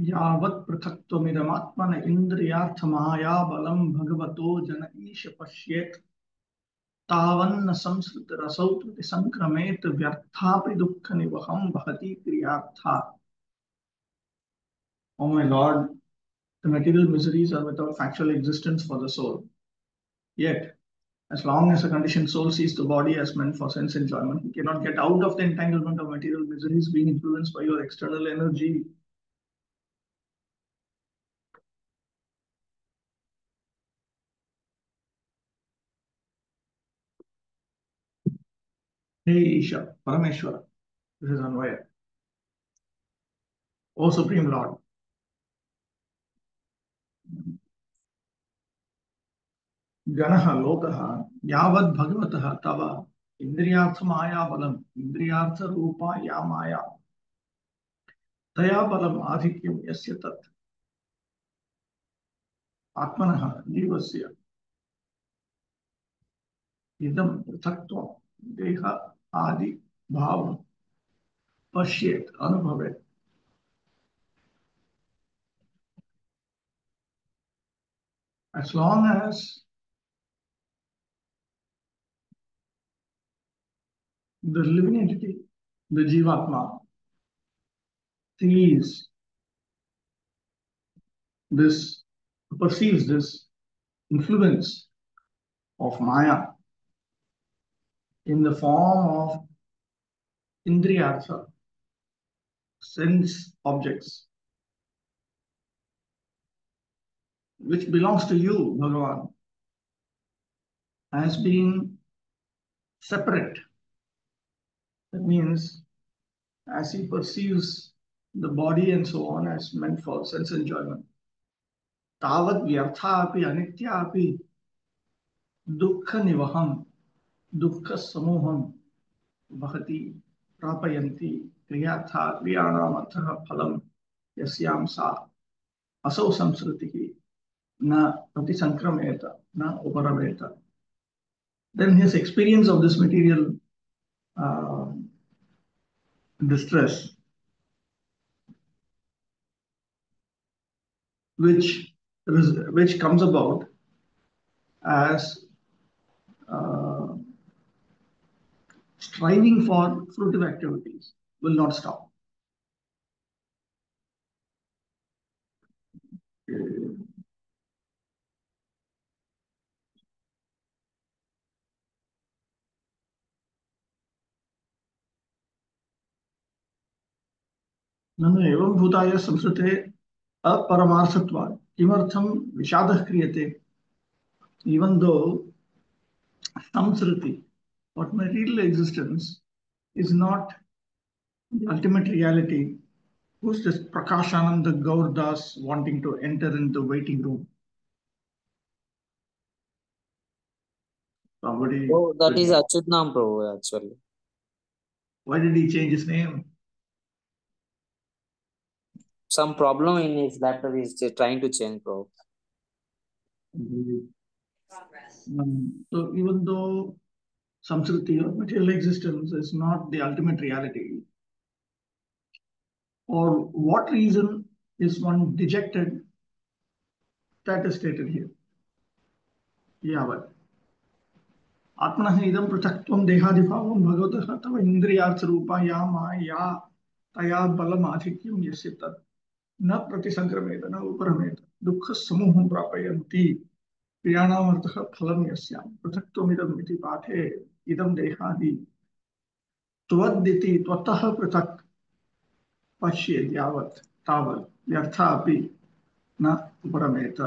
यावत् पृथक्त्वमिदमात्मन इन्द्रियार्थमायाबलं भगवतो जन ईश पश्येत् तावन्न संसृतिरसौ प्रतिसंक्रमेत व्यर्थापि दुःखनिवहं वहति क्रियार्था. O my Lord, the material miseries are without factual existence for the soul. Yet, as long as a conditioned soul sees the body as meant for sense enjoyment, he cannot get out of the entanglement of material miseries being influenced by your external energy. Hey Isha, Parameshwara, this is Anvaya. O Supreme Lord, गणः लोकः यावद् भगवतः तव इंद्रियार्थ माया बलम इंद्रियार्थ रूपा या माया तया बलम आधिक्यम यस्य तत् आत्मनः जीवस्य इदं पृथक्त्वं देह आदि भाव पश्येत् अनुभवेत्. As long as the living entity, the Jivatma, sees this, perceives this influence of Maya in the form of Indriyartha, sense objects, which belongs to you, Bhagavan, as being separate. That means, as he perceives the body and so on as meant for sense enjoyment, tavat vyartha api anitya api dukkha nivaham dukkha samuham vahati prapayanti kriyatha kriyanam artha phalam yasyam sa asau samsritihi na pratisankrameta na uparameta. Then his experience of this material distress, which comes about as striving for fruitive activities, will not stop. ननु एवं भूताय संस्कृते अपरमार्थत्वात् किमर्थं विषादः क्रियते? Even though samsriti, what material existence, is not the ultimate reality, who's this Prakashananda Gaurdas wanting to enter in the waiting room? Somebody. Oh, that is Achyutnam Prabhu, actually. Why did he change his name? Some problem in his laptop is trying to change, Prabhu. So even though samsriti or material existence is not the ultimate reality, for what reason is one dejected? That is stated here. Yavat. Atmanah idam pruthakvam dehadipavam bhagavatah tava indriyartha rupa ya maya taya balam adhikyam yasya tat na pratisankrameta na uparameta dukkha samuham prapayanti kriyanam artha phalam yasyam pruthakvam idam iti pathe idam dehadi tvadditi twatah pruthak पश्येत् यावत् तावत् व्यर्था अपि न उपरमेत.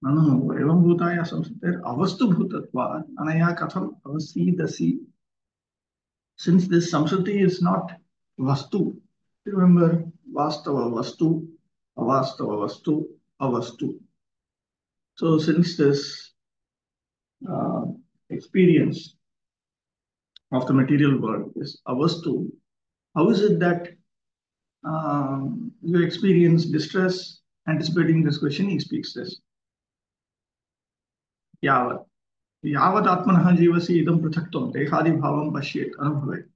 ननु एवं भूताय संस्कृतेर् अवस्तुभूतत्वात् अनया कथम् अवसीदसि. Since this samsriti is not vastu, remember vastava vastu, avastava vastu, avastu. So since this experience of the material world is avastu, how is it that you experience distress? Anticipating this question, he speaks this. Yavat. यावत् आत्मनः जीवसि इदं पृथक्त्वं देहादिभावं पश्येत् अनुभवेत्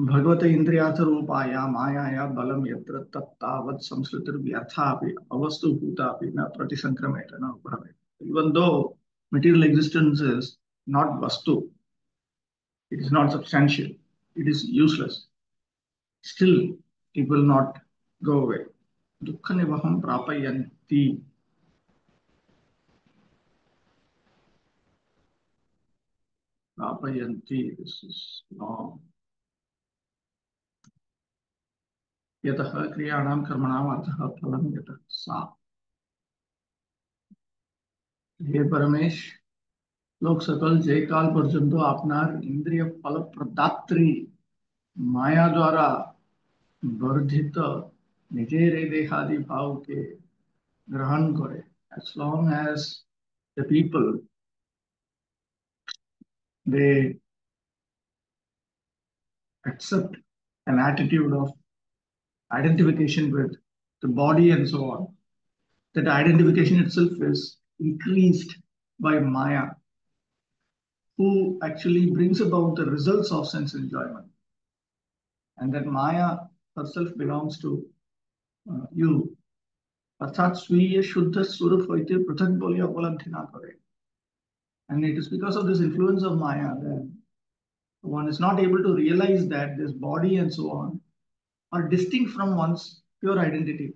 भगवते इन्द्रियार्थरूपाया मायाया बलं यत्र तत्तावत् संस्कृतिर्व्यर्था अपि अवस्तुभूता अपि न प्रतिसंक्रमेत न उपरमेत. Even though material existence is not vastu, it is not substantial, it is useless, still it will not go away. Dukkha nivaham prapayanti. Prapayanti, this is long. यतः क्रियाणां कर्मणाम् अर्थः फलं यतः सा. हे परमेश, लोग सकल जय काल पर्यंत आपनार इंद्रिय फल प्रदात्री माया द्वारा वर्धित निजेर देहादि भाव के ग्रहण करे. As long as the people they accept an attitude of identification with the body and so on, that identification itself is increased by Maya, who actually brings about the results of sense enjoyment. And that Maya herself belongs to you. अर्थात स्वीय शुद्ध स्वरूप होते पृथक बोलिया उपलब्धि ना करे. And it is because of this influence of Maya that one is not able to realize that this body and so on are distinct from one's pure identity.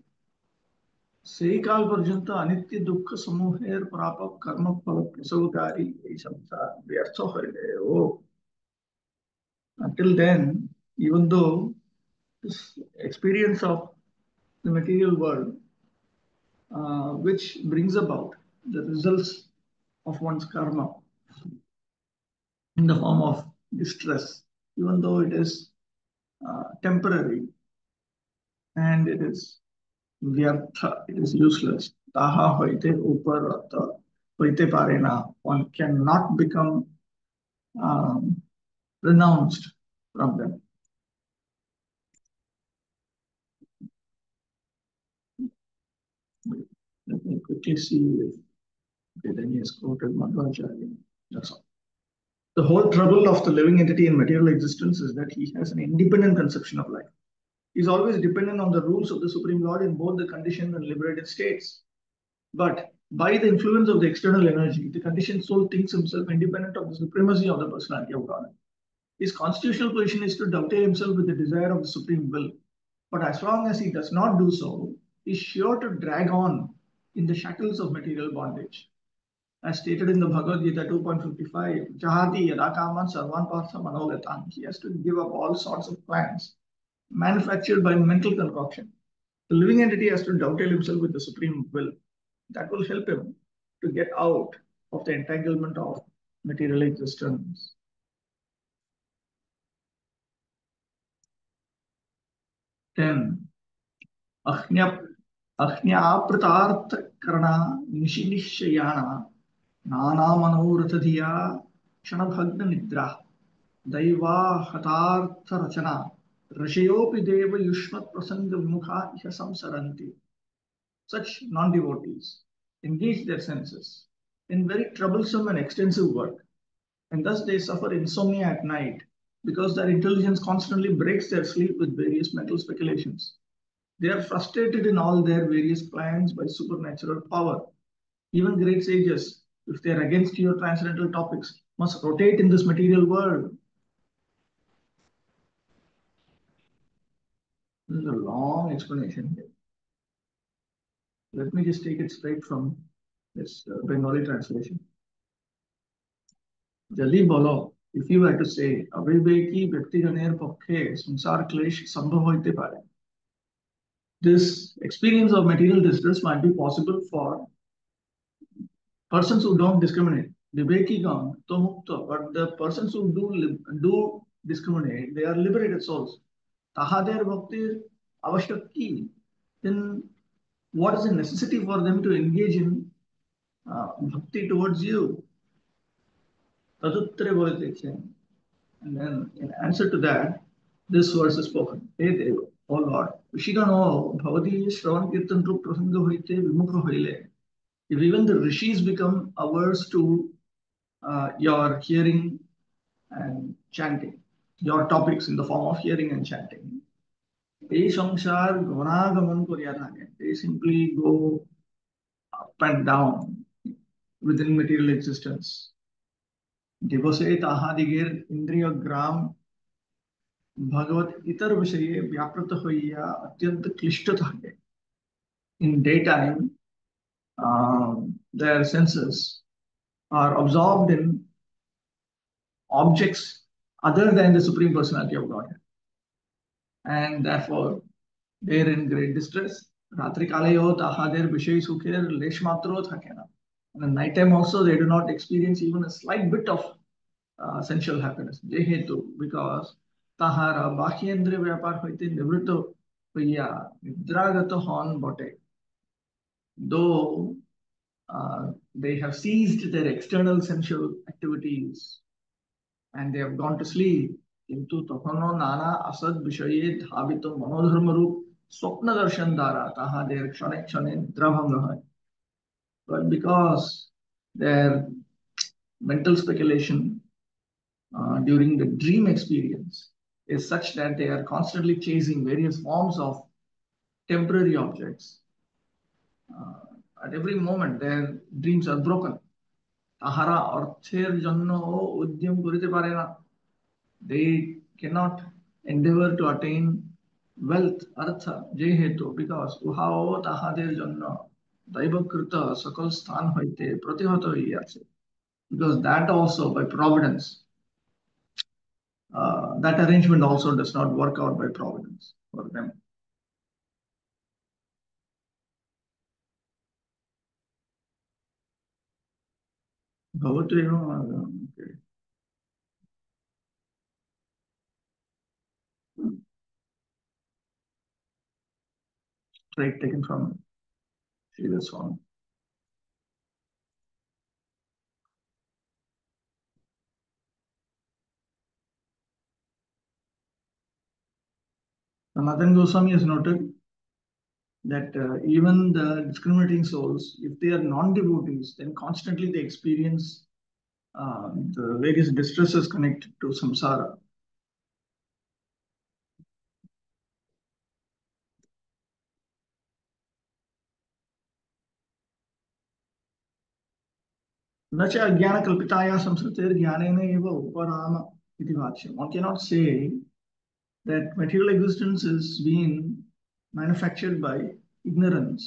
से काल पर्यंत अनित्य दुख समूहेर प्रापक कर्म फल प्रसवकारी ये संसार व्यर्थ हो गए. Oh, until then, even though this experience of the material world, which brings about the results of one's karma in the form of distress, even though it is temporary and it is vyartha, it is useless. Taha hoite upar hoite parena. One cannot become renounced from them. Let me quickly see if Vedani has quoted Madhvacharya. That's all. The whole trouble of the living entity in material existence is that he has an independent conception of life. He is always dependent on the rules of the Supreme Lord in both the conditioned and liberated states. But by the influence of the external energy, the conditioned soul thinks himself independent of the supremacy of the personality of God. His constitutional position is to dovetail himself with the desire of the Supreme Will. But as long as he does not do so, he is sure to drag on in the shackles of material bondage. As stated in the Bhagavad Gita 2.55, Jahati Yadakaman Sarvan Partha Manogatan. He has to give up all sorts of plans manufactured by mental concoction. The living entity has to dovetail himself with the Supreme Will. That will help him to get out of the entanglement of material existence. Then, Ajnapratarthakarana Nishinishayana Nana Manorathadhiya Kshanabhagna Nidra Daiva Hatartha Rachana Rashayopi Deva Yushmat Prasanga Vimukha Isha Samsaranti. Such non-devotees engage their senses in very troublesome and extensive work, and thus they suffer insomnia at night because their intelligence constantly breaks their sleep with various mental speculations. They are frustrated in all their various plans by supernatural power. Even great sages, if they are against your transcendental topics, must rotate in this material world. This is a long explanation here. Let me just take it straight from this Bengali translation. Jali bolo, if you were to say, अविवेकी व्यक्तिगणेर पक्षे संसार क्लेश संभव होते पारे. This experience of material distress might be possible for persons who don't discriminate. Viveki gan to mukta, but the persons who do discriminate, they are liberated souls. Tahader bhakti avashyaki. Then what is the necessity for them to engage in bhakti towards you? Tadutre bolte. And then in answer to that, this verse is spoken. Hey Deva, O Lord, Vishigano Bhavati Shravan Kirtan Rup Prasanga Hoite Vimukha Hoile. if even the rishis become averse to your hearing and chanting, your topics in the form of hearing and chanting, they simply go up and down within material existence. दिवसे ताहादिगेर इंद्रिय ग्राम भगवत इतर विषये व्यापृत होइया अत्यंत क्लिष्ट থাকে. In daytime, their senses are absorbed in objects other than the Supreme Personality of Godhead, and therefore they are in great distress. Ratri kalayo tahader vishay sukher lesh matro থাকে না. And at night time also they do not experience even a slight bit of sensual happiness. যেহেতু because তাহারা বাহ্যেন্দ্রিয় ব্যাপার হইতে নিবৃত্ত হইয়া নিদ্রাগত হন বটে. Though they have ceased their external sensual activities and they have gone to sleep, কিন্তু তখনও নানা আসদ বিষয়ে ধাবিত মনোধর্মরূপ স্বপ্ন দর্শন দ্বারা তাহাদের ক্ষণে ক্ষণে নিদ্রাভঙ্গ হয়. But because their mental speculation during the dream experience is such that they are constantly chasing various forms of temporary objects. At every moment, their dreams are broken. তাহারা অর্থের জন্য উদ্যম করিতে পারে না. They cannot endeavor to attain wealth, artha, যেহেতু because উহাও তাহাদের জন্য দৈবকৃত সকল স্থান হইতে প্রতিহত হইয়াছে. Because that also by providence, that arrangement also does not work out by providence for them. Okay. Straight taken from Srila Swami. Sanatana Goswami has noted that even the discriminating souls, if they are non-devotees, then constantly they experience the various distresses connected to samsara. न च अज्ञानकल्पिताया संस्कृतेर्ज्ञानेन एव उपराम इति भाष्यम्. One cannot say that material existence is being manufactured by ignorance,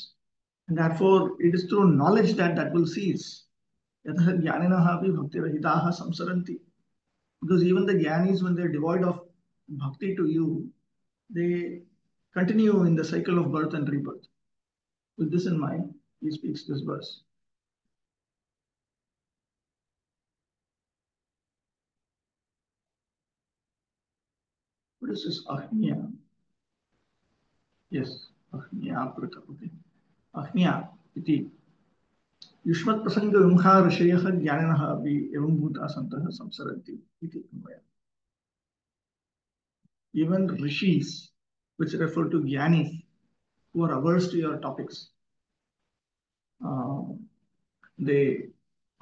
and therefore it is through knowledge that that will cease. यतः ज्ञानिनः अपि भक्तिरहिताः संसरन्ति. Because even the jnanis, when they're devoid of bhakti to you, they continue in the cycle of birth and rebirth. With this in mind, he speaks this verse. What is this ahniya? Yes, ahniya prata. Okay. Ahniya iti युष्मत् प्रसंग विमुखा ऋषयः ज्ञानिनः अपि एवं भूता सन्तः संसरन्ति इति अन्वयः. Even rishis, which refer to jnanis, who are averse to your topics, they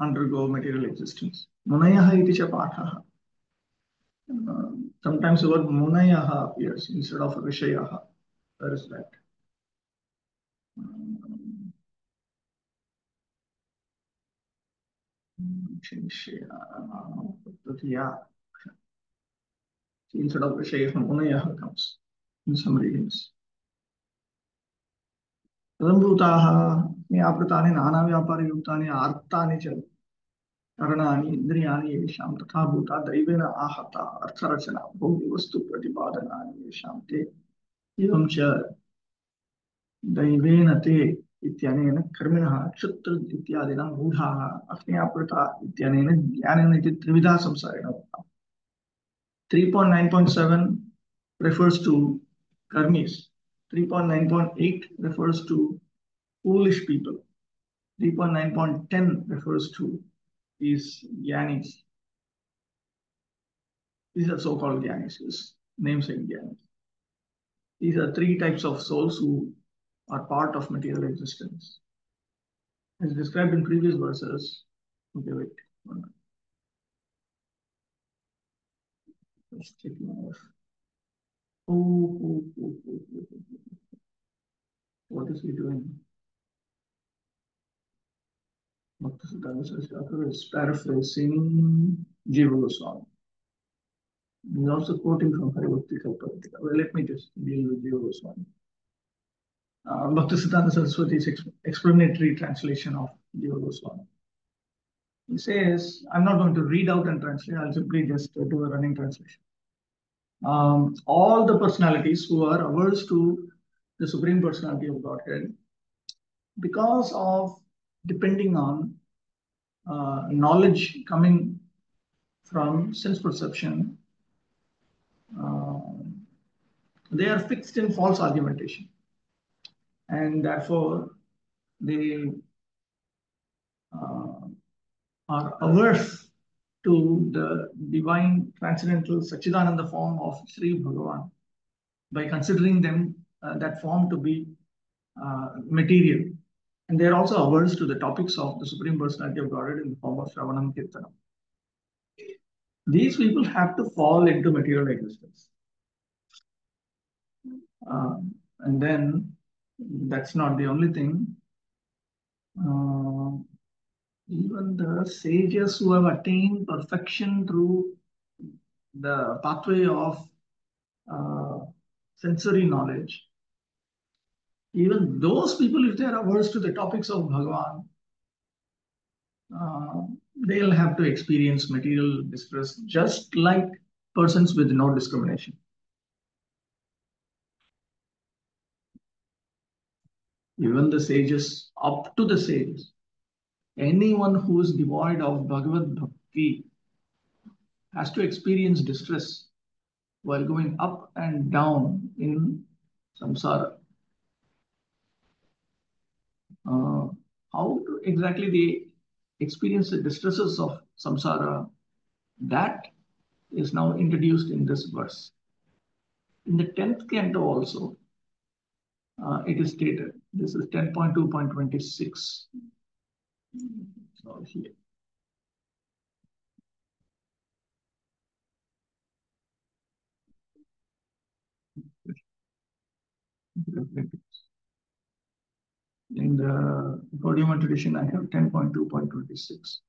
undergo material existence. Munayah iti cha pathaha. Sometimes the word munayah appears instead of rishayah. Where is that? Instead of rishayah, munayah comes in some readings. तदम्भूताः ज्ञापृतानि नानाव्यापारयुक्तानि आर्तानि च करणानि इन्द्रियाणि येषां तथा भूता दैवेन आहता अर्थरचना भोग्यवस्तुप्रतिपादनानि येषां ते एवं च दैवेन ते इत्यनेन कर्मिणः क्षुत्र इत्यादिना मूढाः अज्ञापृता इत्यनेन ज्ञानेन इति त्रिविधा संसारेण उक्ता. 3.9.7 refers to karmis. 3.9.8 refers to foolish people. 3.9.10 refers to these jnanis. These are so-called jnanis, namesake jnanis. These are three types of souls who are part of material existence. as described in previous verses. Okay, wait. Let's check now. What is he doing? Bhakti-vaibhava is paraphrasing Jiva Goswami. He's also quoting from Haribhakti Kalpatika. Well, let me just deal with Jiva Goswami. Bhaktisiddhanta Saraswati's explanatory translation of Jiva Goswami. He says, I'm not going to read out and translate, I'll simply just do a running translation. All the personalities who are averse to the Supreme Personality of Godhead, because of depending on knowledge coming from sense perception, they are fixed in false argumentation. And therefore, they are averse to the divine transcendental Sachidananda form of Sri Bhagavan by considering them that form to be material. And they are also averse to the topics of the Supreme Personality of Godhead in the form of Shravanam Kirtanam. These people have to fall into material existence. And then that's not the only thing. Even the sages who have attained perfection through the pathway of sensory knowledge, even those people, if they are averse to the topics of Bhagavan, they'll have to experience material distress just like persons with no discrimination. Even the sages, up to the sages, anyone who is devoid of Bhagavad Bhakti has to experience distress while going up and down in samsara. How exactly they experience the distresses of samsara, that is now introduced in this verse. In the 10th canto also, it is stated. This is 10.2.26. So here. In the Gaudiya tradition, I have 10.2.26.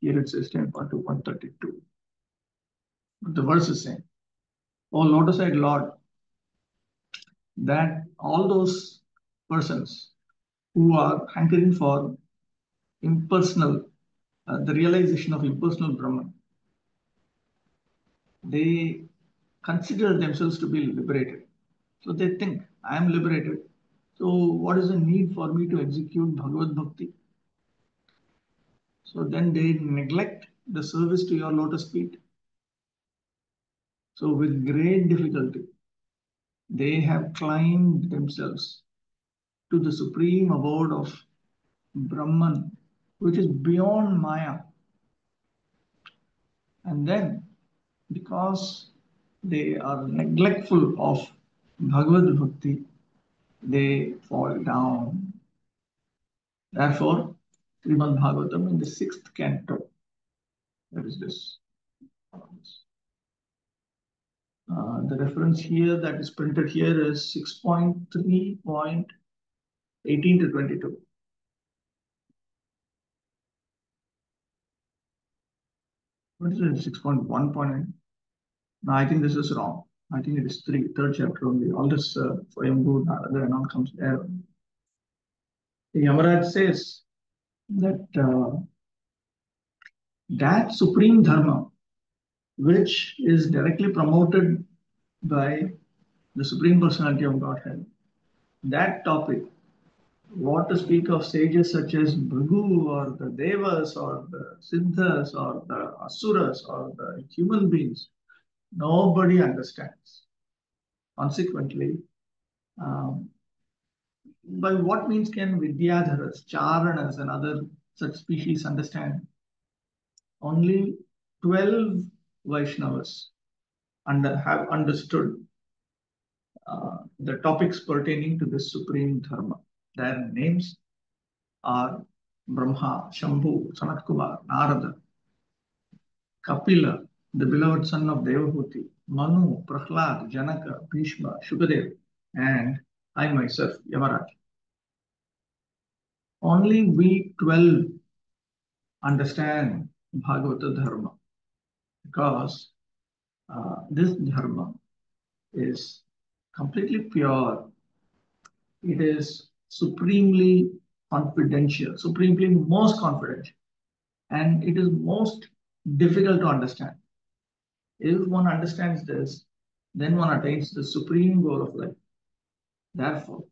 Here it says 10.2.32. But the verse is saying, "O lotus-eyed Lord, that all those persons who are hankering for impersonal, the realization of impersonal Brahman, they consider themselves to be liberated. So they think, I am liberated. So what is the need for me to execute Bhagavad Bhakti? So then they neglect the service to your lotus feet. So with great difficulty, they have climbed themselves to the supreme abode of Brahman, which is beyond Maya. And then, because they are neglectful of Bhagavad Bhakti, they fall down. Therefore, Srimad Bhagavatam in the 6th canto, that is this. The reference here that is printed here is 6.3.18 to 22. What is it? 6.1. No, I think this is wrong. I think it is 3rd chapter only. All this Swayambhu Narada and all comes there. The Yamaraj says that that supreme dharma, which is directly promoted by the Supreme Personality of Godhead, that topic, what to speak of sages such as Bhrigu or the Devas or the Siddhas or the Asuras or the human beings, nobody understands. Consequently, by what means can Vidyadharas, Charanas, and other such species understand? Only 12 Vaishnavas have understood the topics pertaining to this supreme dharma. Their names are Brahma, Shambhu, Sanatkumar, Narada, Kapila, the beloved son of Devahuti, Manu, Prahlad, Janaka, Bhishma, Shukadev, and I myself, Yamaraj. Only we 12 understand Bhagavata Dharma because this Dharma is completely pure. It is supremely confidential, supremely most confidential, and it is most difficult to understand. If one understands this, then one attains the supreme goal of life. Therefore,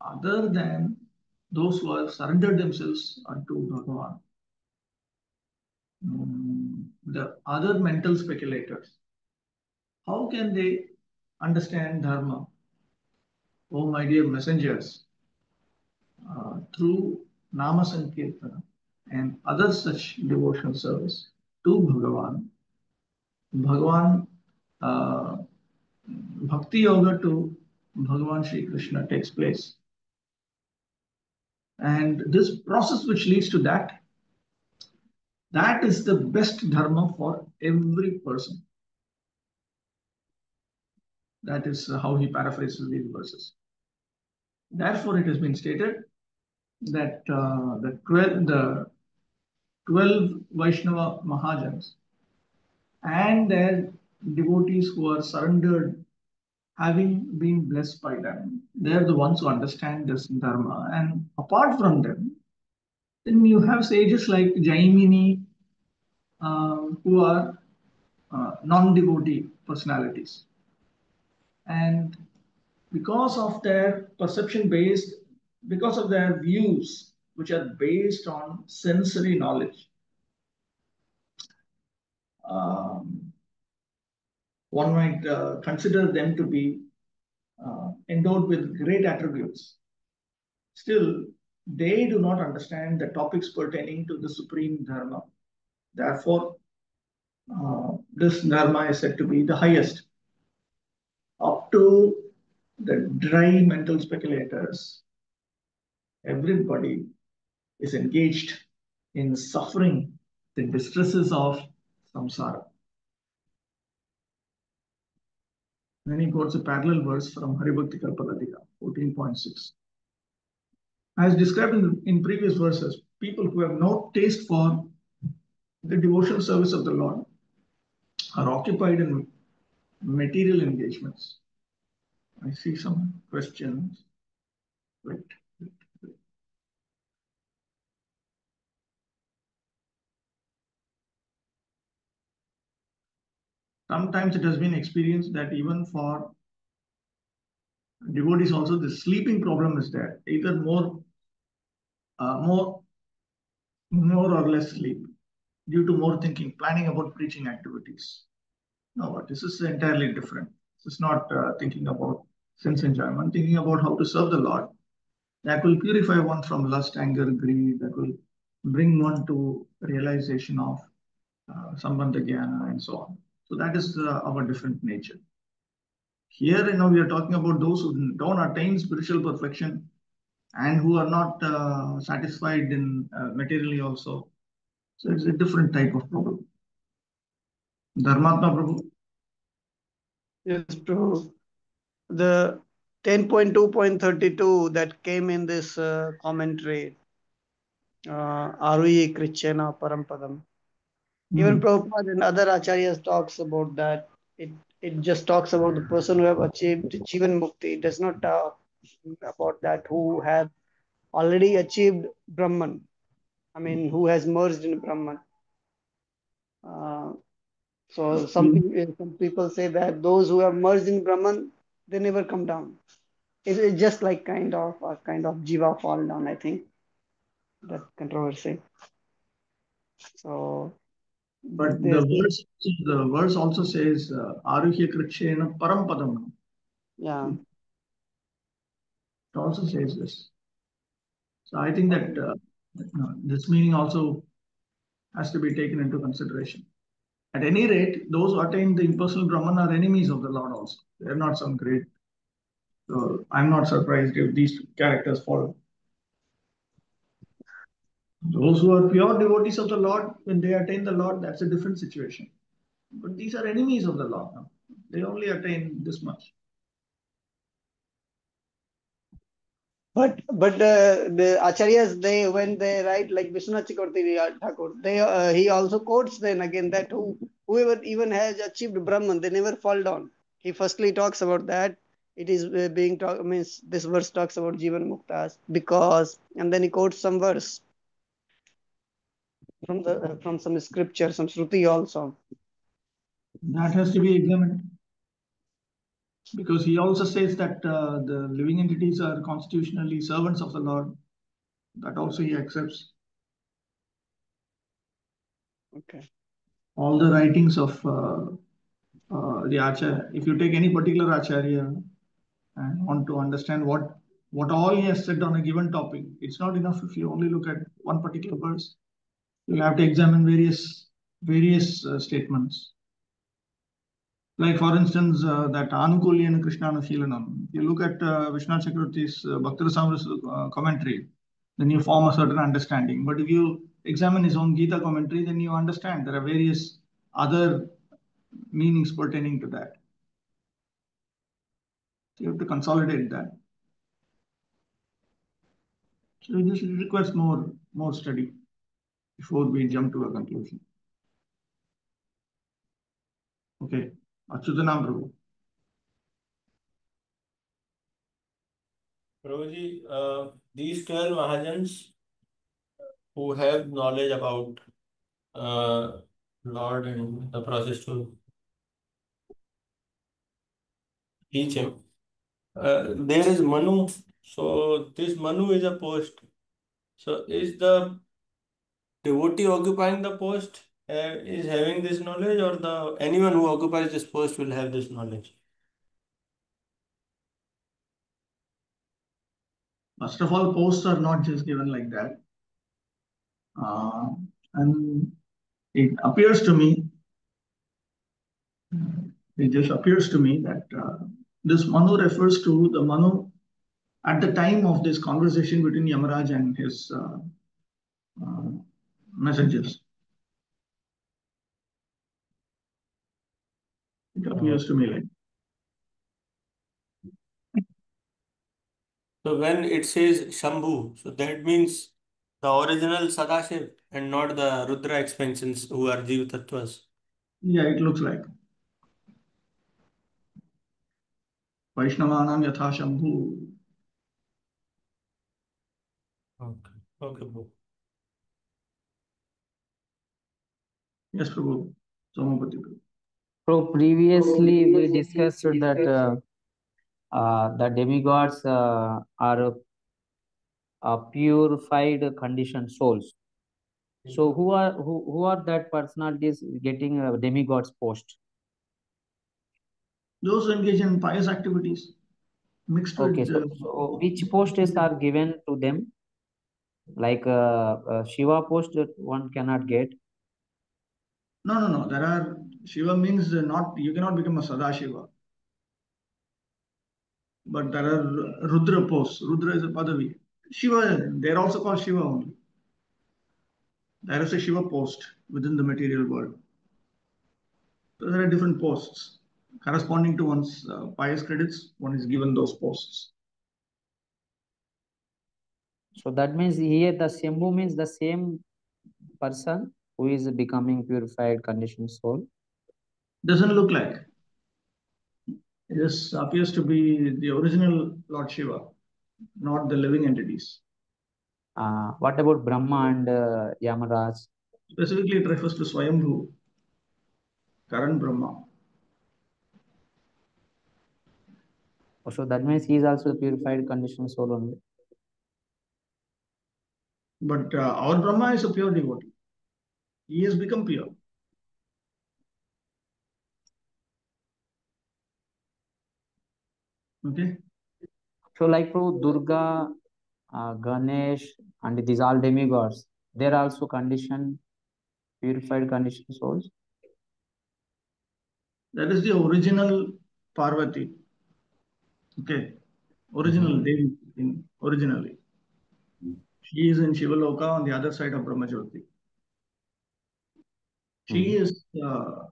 other than those who have surrendered themselves unto Bhagavan, the other mental speculators, how can they understand Dharma? Oh, my dear messengers, through Nama Sankirtana and other such devotional service to Bhagavan, Bhagavan Bhakti Yoga to Bhagavan Sri Krishna takes place. And this process which leads to that, that is the best dharma for every person. That is how he paraphrases these verses. Therefore, it has been stated that the 12 Vaishnava Mahajans and their devotees who are surrendered, having been blessed by them, they are the ones who understand this dharma. And apart from them, then you have sages like Jaimini, who are non-devotee personalities. And because of their perception based, because of their views, which are based on sensory knowledge, one might consider them to be endowed with great attributes. Still, they do not understand the topics pertaining to the supreme dharma. Therefore, this dharma is said to be the highest. Up to the dry mental speculators, everybody is engaged in suffering the distresses of samsara. Then he quotes a parallel verse from Haribhakti Kalpadadika, 14.6. As described in previous verses, people who have no taste for the devotional service of the Lord are occupied in material engagements. I see some questions. Wait. Sometimes it has been experienced that even for devotees also the sleeping problem is there, either more or less sleep due to more thinking, planning about preaching activities. No, this is entirely different. This is not thinking about sense enjoyment, thinking about how to serve the Lord. That will purify one from lust, anger, greed. That will bring one to realization of Sambandha Jnana and so on. So that is our different nature. Here, we are talking about those who don't attain spiritual perfection and who are not satisfied in materially also. So it's a different type of problem. Dharmatma Prabhu. Yes, Prabhu. The 10.2.32 that came in this commentary, Aruhi Krichena Parampadam. Even Prabhupada and other acharyas talks about that. It just talks about the person who have achieved Jivan Mukti. It does not talk about that who have already achieved Brahman. I mean, who has merged in Brahman. So some people say that those who have merged in Brahman, they never come down. It's just like kind of jiva fall down, I think. That controversy. So, but the verse also says Aruhya Krikshena Parampadam. Yeah. It also says this. So I think that this meaning also has to be taken into consideration. At any rate, those who attain the impersonal Brahman are enemies of the Lord also. They are not some great. So I'm not surprised if these characters follow. Those who are pure devotees of the Lord, when they attain the Lord, that's a different situation. But these are enemies of the Lord now. They only attain this much. But the acharyas, they when they write like Vishwanath Chakravarti Thakur, he also quotes then again that whoever even has achieved Brahman, they never fall down. He firstly talks about that. It is being talk means this verse talks about Jivan Muktas because, and then he quotes some verse from some scripture, some Shruti also. That has to be examined. Because he also says that the living entities are constitutionally servants of the Lord. That also he accepts. Okay. All the writings of the Acharya, if you take any particular Acharya and want to understand what all he has said on a given topic, it's not enough if you only look at one particular verse. You'll have to examine various statements. Like for instance, that Anukulya and Krishnanushilanam. You look at Vishwanath Chakravarti's Bhakti-vaibhava commentary, then you form a certain understanding. But if you examine his own Gita commentary, then you understand there are various other meanings pertaining to that. So you have to consolidate that. So this requires more study before we jump to a conclusion. Okay, Achyutanam Prabhu. Prabhuji, these 12 Mahajans who have knowledge about Lord and the process to teach him. There is Manu. So this Manu is a post. So is the devotee occupying the post is having this knowledge, or the anyone who occupies this post will have this knowledge? First of all, posts are not just given like that. And it appears to me, that this Manu refers to the Manu at the time of this conversation between Yamaraj and his messengers. It appears to me like. So when it says Shambhu, so that means the original Sadashiv and not the Rudra expansions who are Jiva Tattvas. Yeah, it looks like. Vaishnavanam Yatha Shambhu. Okay. Okay, Prabhu. Yes, Prabhu. Somapati Prabhu. So previously we discussed that the demigods are purified conditioned souls. So who are that personalities getting a demigod's post? Those who engage in pious activities mixed Okay, with. so which posts are given to them? Like Shiva post that one cannot get. No. There are Shiva means not you cannot become a Sadashiva. But there are Rudra posts. Rudra is a Padavi. Shiva, they're also called Shiva only. There is a Shiva post within the material world. So there are different posts. Corresponding to one's pious credits, one is given those posts. So that means here the Shambhu means the same person who is becoming purified conditioned soul. Doesn't look like. This appears to be the original Lord Shiva, not the living entities. What about Brahma and Yamaraj? Specifically, it refers to Swayambhu, current Brahma. So that means he is also the purified conditioned soul only. But our Brahma is a pure devotee. He has become pure. Okay. So like Prabhu, Durga, Ganesh, and these all demigods, they are also conditioned, purified conditioned souls. That is the original Parvati. Okay. Original Devi, originally. She is in Shivaloka on the other side of Brahmajyoti. She is uh,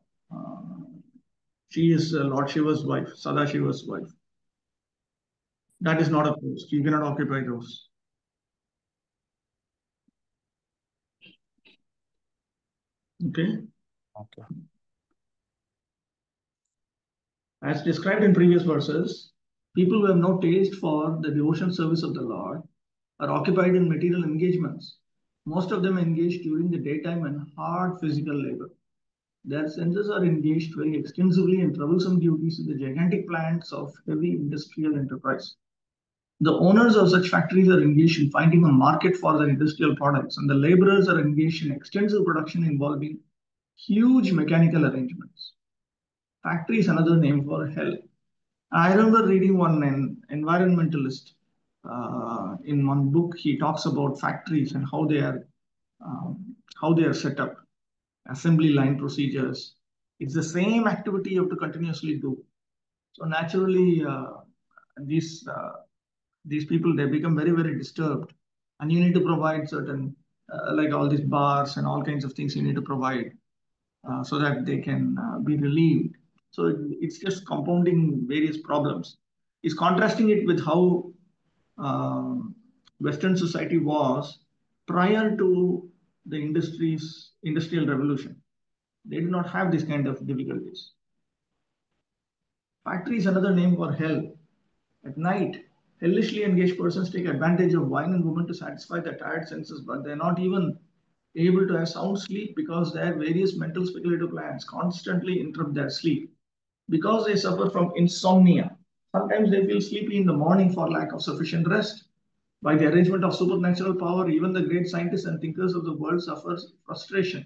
Lord Shiva's wife, Sadashiva's wife. That is not a post. You cannot occupy those. Okay. Okay. As described in previous verses, people who have no taste for the devotion service of the Lord are occupied in material engagements. Most of them engage during the daytime in hard physical labor. Their senses are engaged very extensively in troublesome duties in the gigantic plants of heavy industrial enterprise. The owners of such factories are engaged in finding a market for their industrial products, and the laborers are engaged in extensive production involving huge mechanical arrangements. Factory is another name for hell. I remember reading one environmentalist in one book. He talks about factories and how they are set up, assembly line procedures. It's the same activity you have to continuously do. So naturally, these uh, these people, they become very disturbed, and you need to provide certain like all these bars and all kinds of things you need to provide so that they can be relieved. So it's just compounding various problems. It's contrasting it with how um, Western society was prior to the industrial revolution. They did not have this kind of difficulties. Factory is another name for hell. At night, hellishly engaged persons take advantage of wine and women to satisfy their tired senses, but they're not even able to have sound sleep because their various mental speculative plans constantly interrupt their sleep. Because they suffer from insomnia, sometimes they feel sleepy in the morning for lack of sufficient rest. By the arrangement of supernatural power, even the great scientists and thinkers of the world suffer frustration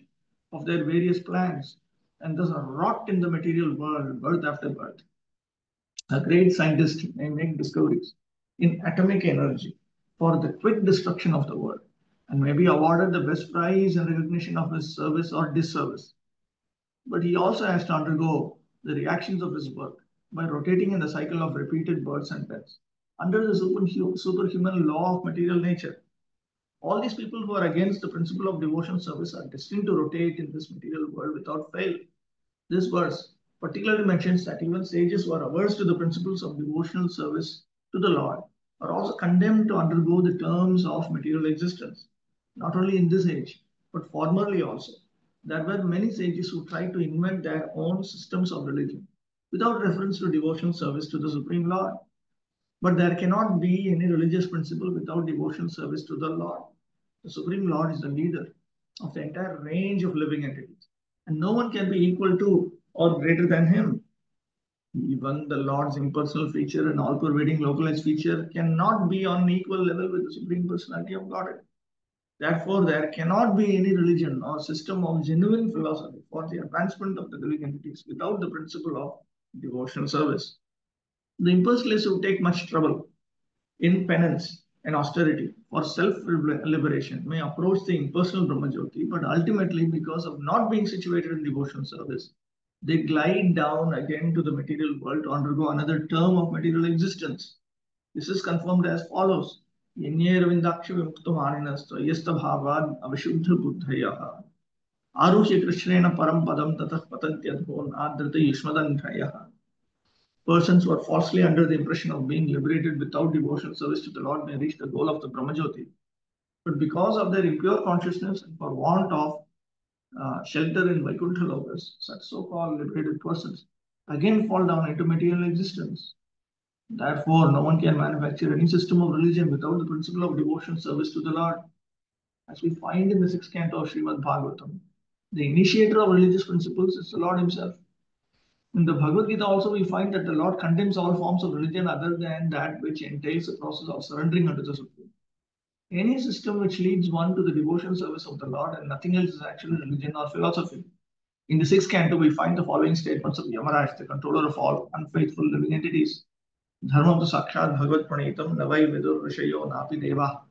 of their various plans and thus are rocked in the material world, birth after birth. A great scientist may make discoveries in atomic energy for the quick destruction of the world and may be awarded the best prize in recognition of his service or disservice. But he also has to undergo the reactions of his work by rotating in the cycle of repeated births and deaths. Under the superhuman law of material nature, all these people who are against the principle of devotion service are destined to rotate in this material world without fail. This verse particularly mentions that even sages who are averse to the principles of devotional service to the Lord are also condemned to undergo the terms of material existence, not only in this age, but formerly also. There were many sages who tried to invent their own systems of religion without reference to devotional service to the Supreme Lord. But there cannot be any religious principle without devotional service to the Lord. The Supreme Lord is the leader of the entire range of living entities, and no one can be equal to or greater than him. Even the Lord's impersonal feature and all pervading localized feature cannot be on equal level with the Supreme Personality of Godhead. Therefore, there cannot be any religion or system of genuine philosophy for the advancement of the living entities without the principle of devotional service. The impersonalists who take much trouble in penance and austerity for self-liberation may approach the impersonal Brahmajyoti, but ultimately, because of not being situated in devotional service, they glide down again to the material world to undergo another term of material existence. This is confirmed as follows. आरुह्य कृष्णेन परम पदम ततः पतन्त्यधो नादृत युष्मदन्धयः. Persons who are falsely under the impression of being liberated without devotional service to the Lord may reach the goal of the Brahmajyoti. But because of their impure consciousness and for want of shelter in Vaikuntha lokas, such so-called liberated persons again fall down into material existence. Therefore, no one can manufacture any system of religion without the principle of devotional service to the Lord. As we find in the sixth canto of Srimad Bhagavatam, the initiator of religious principles is the Lord himself. In the Bhagavad Gita also we find that the Lord condemns all forms of religion other than that which entails the process of surrendering unto the Supreme. Any system which leads one to the devotional service of the Lord and nothing else is actually religion or philosophy. In the sixth canto we find the following statements of Yamaraj, the controller of all unfaithful living entities. Dharmam tu sakshat bhagavad pranitam navai vidur rishayo napi deva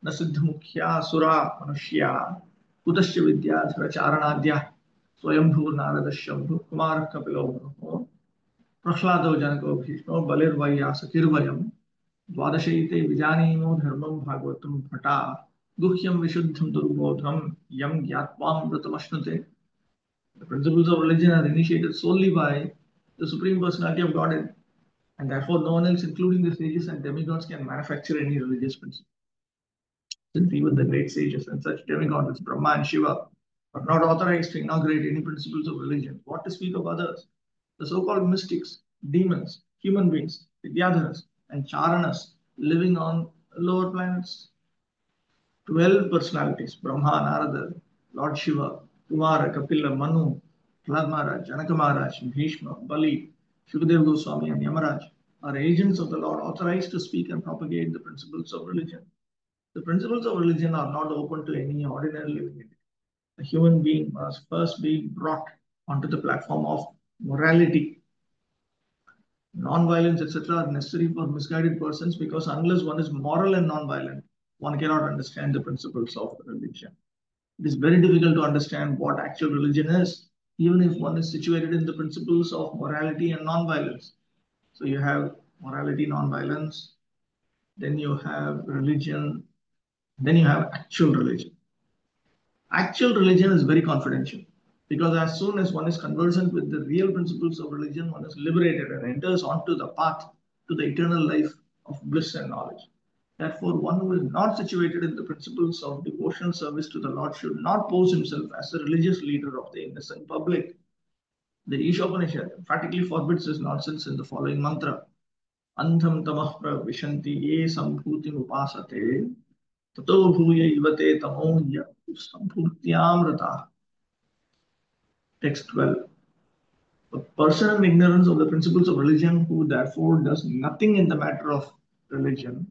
na siddha mukhya sura manushya kutasya vidya dharacharanadya स्वयंभू नारद शंभु कुमार कपिलो प्रह्लादो जनको भीष्मो बलिर्वैयासकिर्वयम् द्वादशैते विजानीमो धर्मं भागवतं भटा Guhyam Vishuddham Durubodham Yam Gyatvam Vratamashnute. The principles of religion are initiated solely by the Supreme Personality of Godhead, and therefore no one else, including the sages and demigods, can manufacture any religious principle. Since even the great sages and such demigods as Brahma and Shiva are not authorized to inaugurate any principles of religion, what to speak of others? The so-called mystics, demons, human beings, Vidyadharas, and Charanas living on lower planets. 12 personalities, Brahma, Narada, Lord Shiva, Kumara, Kapila, Manu, Prahlad Maharaj, Janaka Maharaj, Bhishma, Bali, Shukadev Goswami, and Yamaraj are agents of the Lord authorized to speak and propagate the principles of religion. The principles of religion are not open to any ordinary living entity. A human being must first be brought onto the platform of morality. Non-violence, etc., are necessary for misguided persons because unless one is moral and non-violent, one cannot understand the principles of religion. It is very difficult to understand what actual religion is, even if one is situated in the principles of morality and non-violence. So you have morality, non-violence, then you have religion, then you have actual religion. Actual religion is very confidential because as soon as one is conversant with the real principles of religion, one is liberated and enters onto the path to the eternal life of bliss and knowledge. Therefore, one who is not situated in the principles of devotional service to the Lord should not pose himself as the religious leader of the innocent public. The Ishopanishad emphatically forbids this nonsense in the following mantra. Andham tamah pravishanti ye sambhutim upasate tato bhuya ivate tamohya sambhutyam rata. Text 12. A person in ignorance of the principles of religion who therefore does nothing in the matter of religion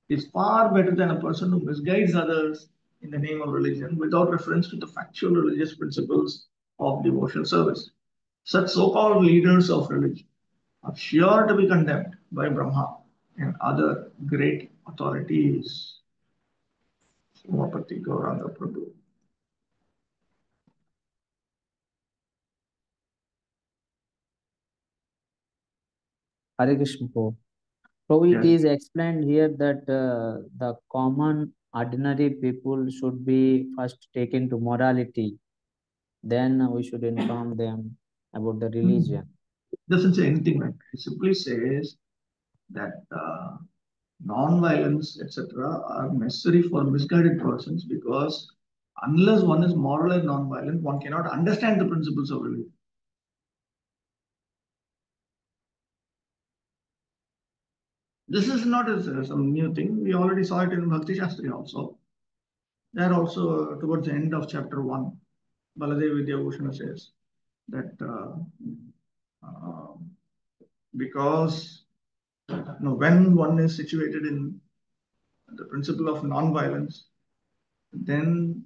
is far better than a person who misguides others in the name of religion without reference to the factual religious principles of devotional service. Such so-called leaders of religion are sure to be condemned by Brahma and other great authorities. Srimapati Gauranga Prabhu. Hare Krishna, Prabhu. Prabhu, it Yes. is explained here that the common ordinary people should be first taken to morality. Then we should inform them about the religion. It doesn't say anything like that. It simply says that non-violence, etc., are necessary for misguided persons because unless one is moral and non-violent, one cannot understand the principles of religion. This is not some new thing. We already saw it in Bhakti Shastri also. There also, towards the end of chapter 1, Baladev Vidyabhushana says that because when one is situated in the principle of non-violence, then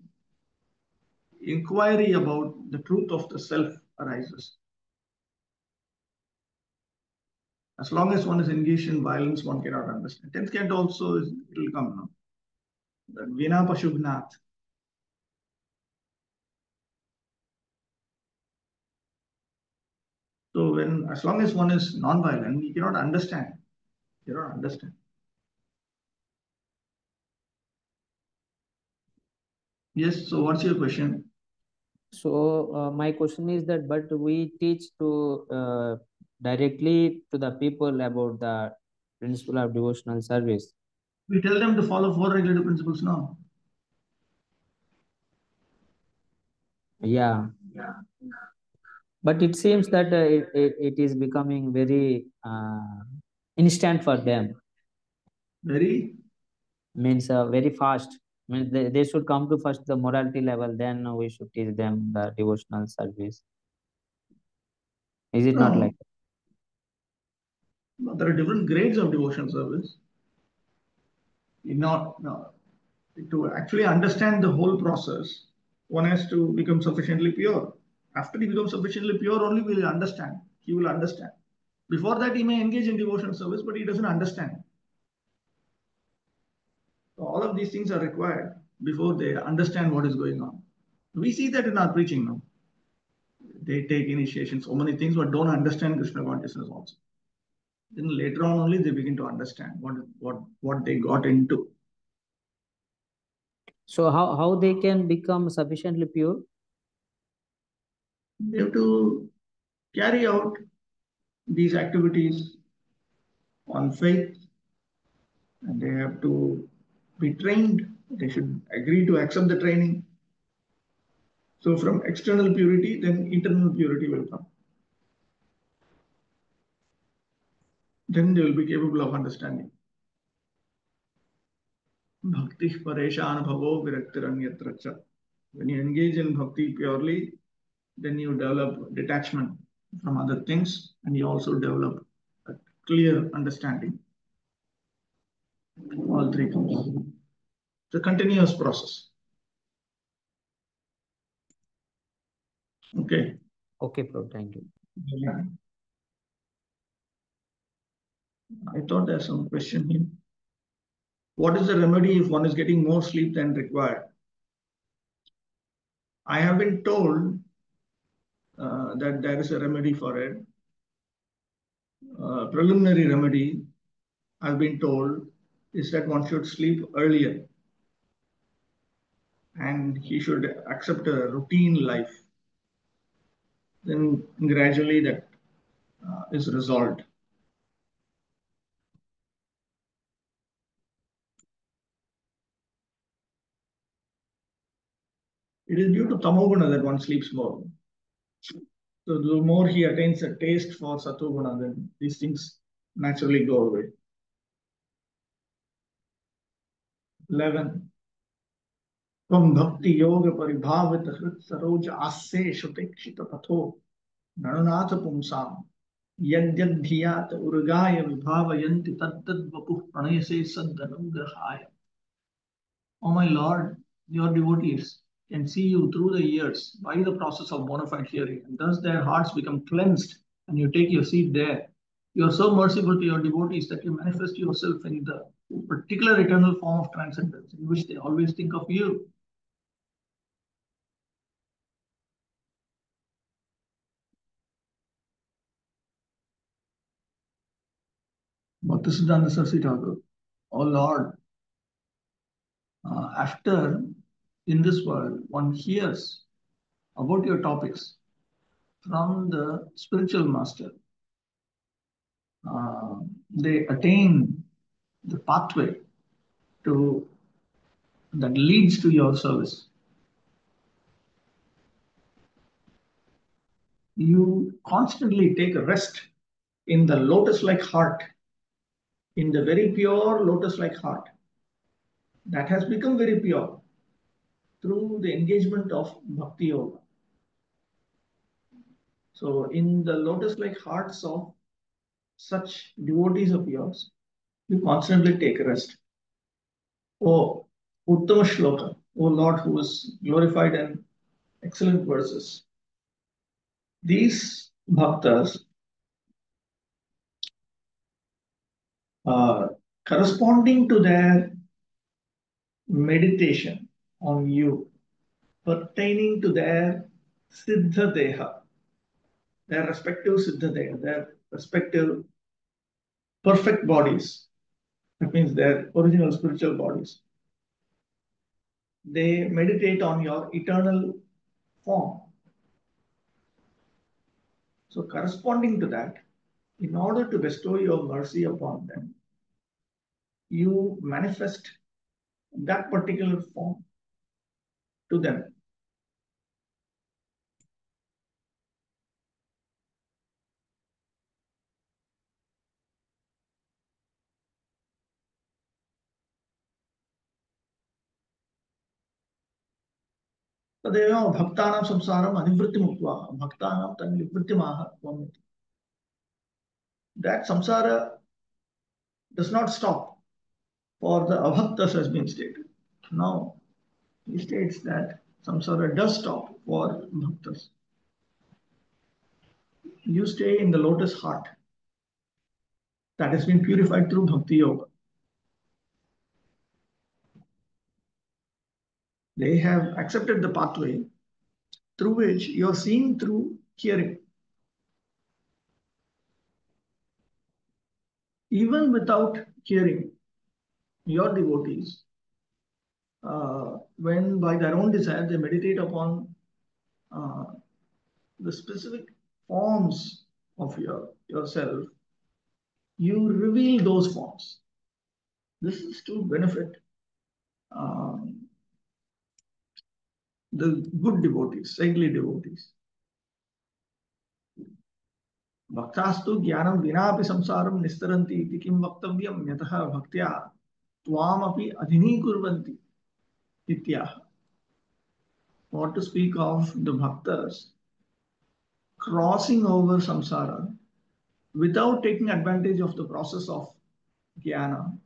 inquiry about the truth of the self arises. As long as one is engaged in violence, one cannot understand. 10th canto also it will come now. That Vina Pashubhnat. So as long as one is non-violent, he cannot understand. He cannot understand. Yes. So what's your question? So my question is that, but we teach to directly to the people about the principle of devotional service. We tell them to follow 4 regulative principles now. Yeah. But it seems that it is becoming very instant for them. Means very fast. Means they should come to first the morality level, then we should teach them the devotional service. Is it not like that? No, there are different grades of devotional service. To actually understand the whole process, one has to become sufficiently pure. After he becomes sufficiently pure, only will understand. He will understand. Before that, he may engage in devotional service, but he doesn't understand. So all of these things are required before they understand what is going on. We see that in our preaching now. They take initiation, so many things, but don't understand Krishna consciousness also. Then later on only they begin to understand what they got into. So how they can become sufficiently pure? They have to carry out these activities on faith, and they have to be trained. They should agree to accept the training. So from external purity, then internal purity will come. Then they will be capable of understanding. Bhakti pareshan bhavo viraktiranyatra cha. When you engage in bhakti purely, then you develop detachment from other things, and you also develop a clear understanding. All three comes. It's a continuous process. Okay. Okay, Prabhu, thank you. I thought there's some question here. What is the remedy if one is getting more sleep than required? I have been told that there is a remedy for it. Preliminary remedy, I've been told, is that one should sleep earlier and he should accept a routine life. Then gradually that is resolved. It is due to tamoguna that one sleeps more. So the more he attains a taste for satoguna, then these things naturally go away. 11. From bhakti yoga paribhavit hrit saroj asse shutekshita patho nananatha pumsam yadyadhiyat urgaya vibhavayanti tattad vapuh pranayase saddanugrahaya. Oh my Lord, your devotees can see you through the years by the process of bona fide hearing, and thus their hearts become cleansed, and you take your seat there. You are so merciful to your devotees that you manifest yourself in the particular eternal form of transcendence in which they always think of you. Bhaktisiddhanta Saraswati Thakur, oh Lord, after in this world one hears about your topics from the spiritual master, they attain the pathway to that leads to your service. You constantly take a rest in the lotus-like heart, in the very pure lotus-like heart that has become very pure through the engagement of bhakti yoga. So in the lotus-like hearts of such devotees of yours, you constantly take rest. Oh, Uttama Shloka, O Lord who is glorified in excellent verses. These bhaktas corresponding to their meditation on you, pertaining to their Siddha Deha, their respective Siddha Deha, their respective perfect bodies. That means their original spiritual bodies. They meditate on your eternal form. So, corresponding to that, in order to bestow your mercy upon them, you manifest that particular form to them. तदेव भक्तानां संसारम अनिवृत्तिमुक्त्वा भक्तानां तन्निवृत्तिमाह त्वमिति. That samsara does not stop for the abhaktas has been stated. Now, he states that samsara does stop for bhaktas. You stay in the lotus heart that has been purified through bhakti yoga. They have accepted the pathway through which you are seeing through hearing. Even without hearing, your devotees when by their own desire they meditate upon the specific forms of yourself, you reveal those forms. This is to benefit the good devotees, saintly devotees. Bhaktastu jnanam vinapi samsaram nistaranti iti kim vaktavyam yatah bhaktya twamapi adhinikurvanti ityah. What to speak of the bhaktas crossing over samsara without taking advantage of the process of jnana.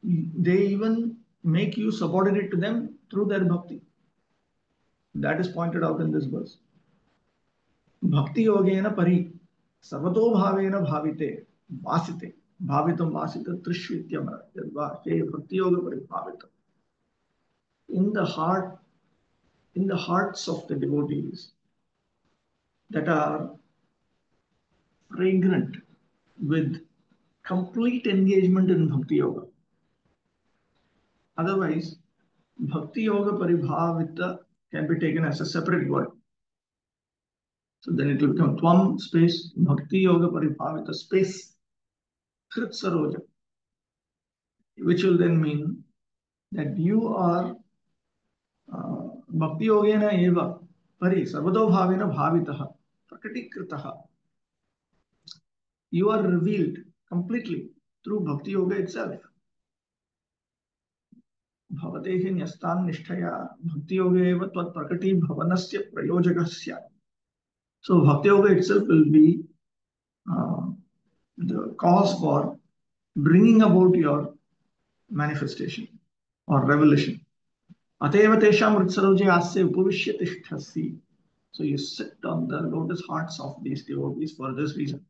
They even make you subordinate to them through their bhakti. That is pointed out in this verse. Bhakti yogena pari sarvato bhavena bhavite vasite bhavitam vasita trishvityam yadva he bhakti yoga pari bhavitam. In the hearts of the devotees that are fragrant with complete engagement in bhakti yoga. Otherwise, bhakti yoga paribhavita can be taken as a separate word. So then it will become tvam space bhakti yoga paribhavita space krit saroja, which will then mean that you are bhakti yogena eva pari sarvado bhavena bhavitaha prakatikritaha. You are revealed completely through bhakti yoga itself. भवतेः न्यस्तां निष्ठया bhakti yoga eva tvat prakati bhavanasya prayojakasya. So bhakti yoga itself will be the cause for bringing about your manifestation or revelation. Ateva tesham ritsaroje asya upavishya tishtasi. So you sit on the lotus hearts of these devotees for this reason.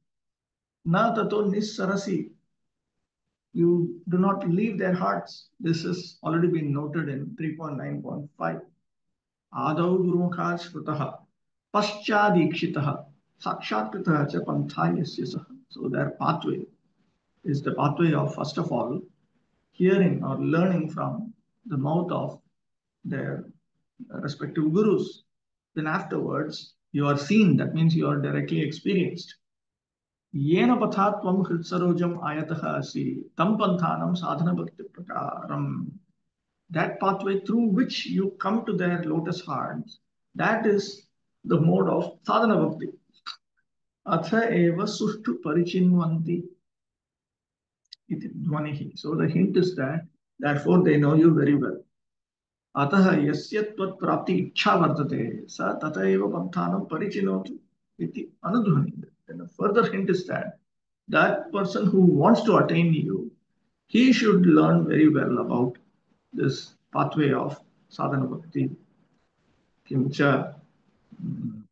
Na tato nissarasi. You do not leave their hearts. This has already been noted in 3.9.5. Adau gurumukhat shrutaha paschadikshitaha sakshatkritah cha panthayasya saha. So their pathway is the pathway of, first of all, hearing or learning from the mouth of their respective gurus. Then afterwards, you are seen. That means you are directly experienced. Yena pathat tvam hridsarojam ayataha asi tam panthanam sadhana bhakti prakaram. That pathway through which you come to their lotus hearts, that is the mode of sadhana bhakti. Atha eva sushtu parichinvanti iti dhvanihi. So the hint is that, therefore they know you very well. Atah yasya tvat prapti ichha vartate sa tata eva panthanam parichinotu iti anudhvani. And a further hint is that that person who wants to attain you, he should learn very well about this pathway of sadhana bhakti. Kimcha,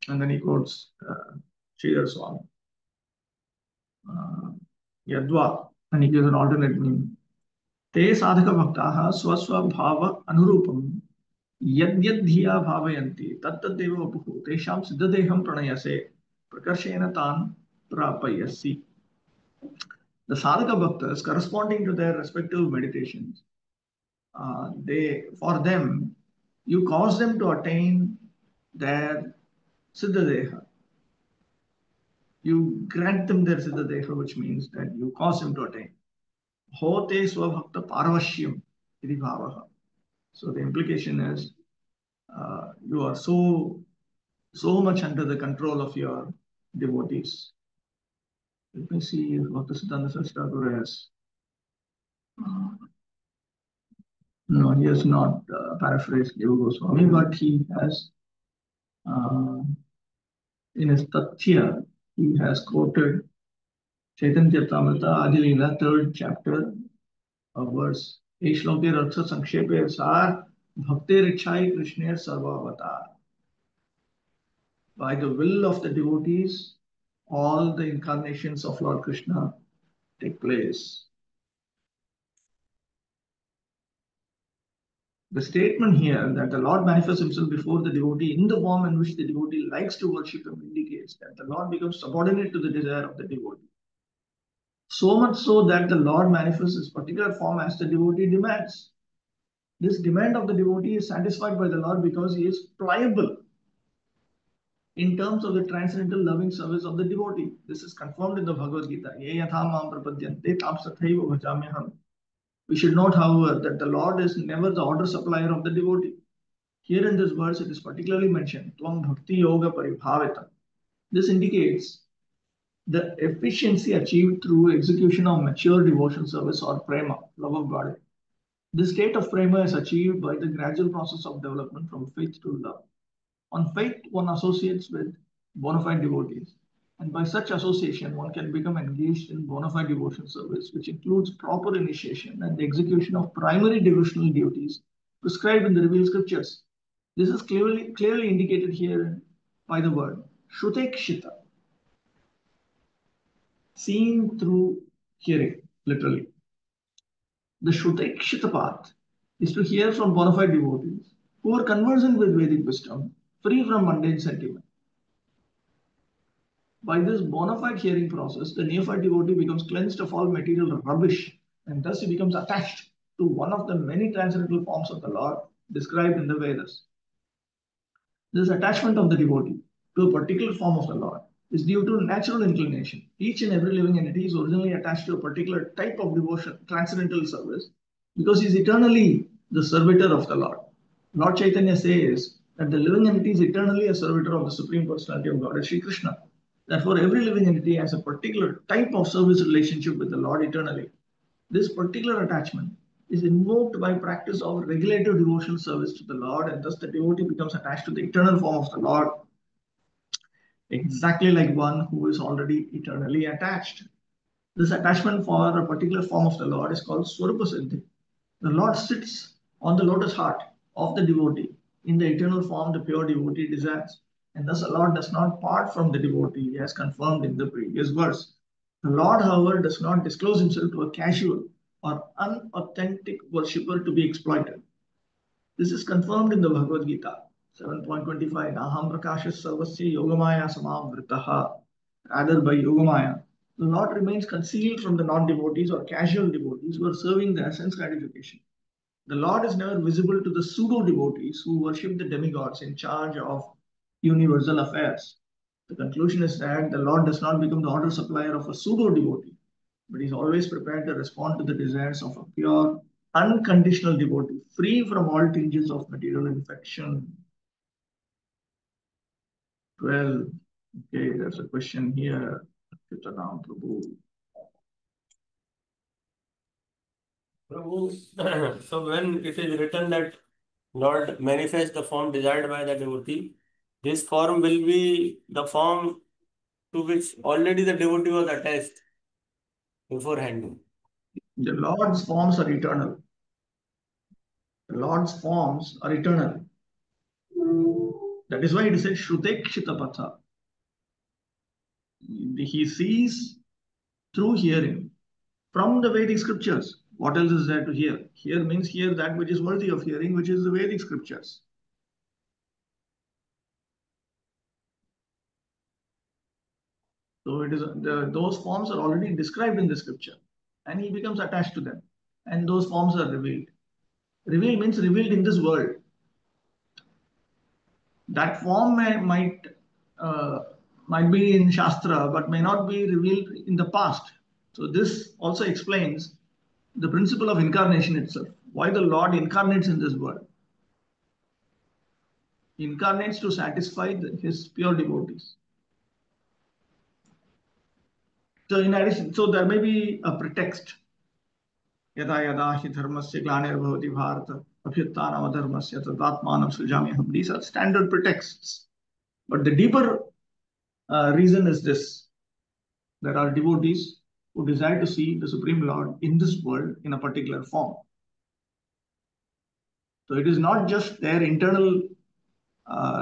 and then he quotes Sridhar Swami. Yadva, and he gives an alternate meaning. Te sadhaka bhaktaha swaswa bhava anurupam yadyad dhiya bhavayanti tattadeva vapuhu tesham siddhadeham pranayase prakarshena tan prapayasi. The sadhaka bhaktas, corresponding to their respective meditations, for them, you cause them to attain their siddhadeha. You grant them their siddhadeha, which means that you cause them to attain. Hote swabhakta paravashyam iti bhavaha. So the implication is you are so much under the control of your devotees. Let me see if Bhakta Siddhanta Saraswati Thakur has. No, he has not paraphrased Deva Goswami, but he has, in his Tathya, he has quoted Chaitanya Charitamrita Adilila, 3rd chapter of verse. Shloke Ratha Sankshepe Sar Bhakti Richai Krishna Sarvavatar. By the will of the devotees, all the incarnations of Lord Krishna take place. The statement here that the Lord manifests himself before the devotee in the form in which the devotee likes to worship him indicates that the Lord becomes subordinate to the desire of the devotee. So much so that the Lord manifests his particular form as the devotee demands. This demand of the devotee is satisfied by the Lord because he is pliable in terms of the transcendental loving service of the devotee. This is confirmed in the Bhagavad Gita. Ye yatha mam prapadyante tam tathaiva bhajamyaham. We should note, however, that the Lord is never the order supplier of the devotee. Here in this verse, it is particularly mentioned, Tvam Bhakti Yoga Paribhavita. This indicates the efficiency achieved through execution of mature devotion service or prema, love of God. This state of prema is achieved by the gradual process of development from faith to love. On faith, one associates with bona fide devotees, and by such association, one can become engaged in bona fide devotion service, which includes proper initiation and the execution of primary devotional duties prescribed in the revealed scriptures. This is clearly indicated here by the word Shrutekshita, seen through hearing, literally. The Shrutekshita path is to hear from bona fide devotees who are conversant with Vedic wisdom, free from mundane sentiment. By this bona fide hearing process, the neophyte devotee becomes cleansed of all material rubbish, and thus he becomes attached to one of the many transcendental forms of the Lord described in the Vedas. This attachment of the devotee to a particular form of the Lord is due to natural inclination. Each and every living entity is originally attached to a particular type of devotion, transcendental service, because he is eternally the servitor of the Lord. Lord Chaitanya says that the living entity is eternally a servitor of the Supreme Personality of Godhead, Sri Krishna. Therefore, every living entity has a particular type of service relationship with the Lord eternally. This particular attachment is invoked by practice of regulative devotional service to the Lord, and thus the devotee becomes attached to the eternal form of the Lord, exactly like one who is already eternally attached. This attachment for a particular form of the Lord is called Swarupa Siddhi. The Lord sits on the lotus heart of the devotee in the eternal form the pure devotee desires, and thus the Lord does not part from the devotee, as confirmed in the previous verse. The Lord, however, does not disclose himself to a casual or unauthentic worshipper to be exploited. This is confirmed in the Bhagavad Gita 7.25. Naham prakashas sarvasya yogamaya samavritaha. Rather, by yogamaya, the Lord remains concealed from the non-devotees or casual devotees who are serving the sense gratification. The Lord is never visible to the pseudo-devotees who worship the demigods in charge of universal affairs. The conclusion is that the Lord does not become the order supplier of a pseudo-devotee, but is always prepared to respond to the desires of a pure, unconditional devotee, free from all tinges of material infection. 12. Okay, there's a question here. Prabhu. Prabhu, so when it is written that Lord manifests the form desired by the devotee, this form will be the form to which already the devotee was attached beforehand. The Lord's forms are eternal. The Lord's forms are eternal. That is why it is said Shrutekshita Patha. He sees through hearing from the Vedic scriptures. What else is there to hear? Hear means hear that which is worthy of hearing, which is the Vedic scriptures. So it is those forms are already described in the scripture, and he becomes attached to them, and those forms are revealed. Revealed means revealed in this world. That form might be in Shastra, but may not be revealed in the past. So this also explains the principle of incarnation itself. Why the Lord incarnates in this world? He incarnates to satisfy his pure devotees. So in addition, so there may be a pretext. Yada yada hi dharmasya glanirvavati bharata abhyuttanam adharmasya tadatmanam srijamyaham. These are standard pretexts. But the deeper reason is this. There are devotees who desire to see the Supreme Lord in this world in a particular form. So it is not just their internal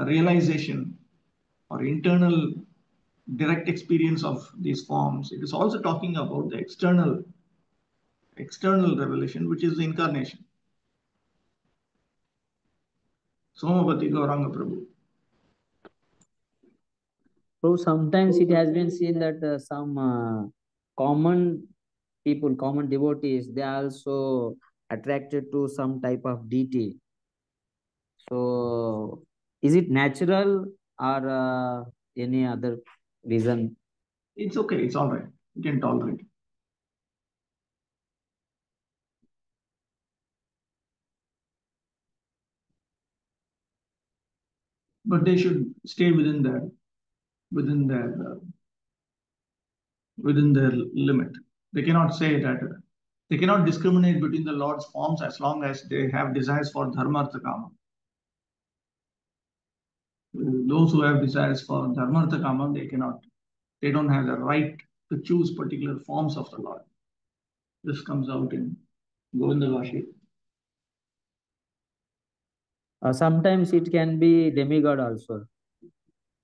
realization or internal direct experience of these forms. It is also talking about the external revelation, which is the incarnation. Somapati Gauranga Prabhu. So sometimes it has been seen that some common people, common devotees, they are also attracted to some type of deity. So, is it natural or any other reason? It's okay. It's all right. You can tolerate it. But they should stay within their within their within their limit. They cannot say that they cannot discriminate between the Lord's forms as long as they have desires for dharma, artha, kama. Those who have desires for dharma, artha, kama, they cannot. They don't have the right to choose particular forms of the Lord. This comes out in Govinda Vashi. Sometimes it can be demigod also.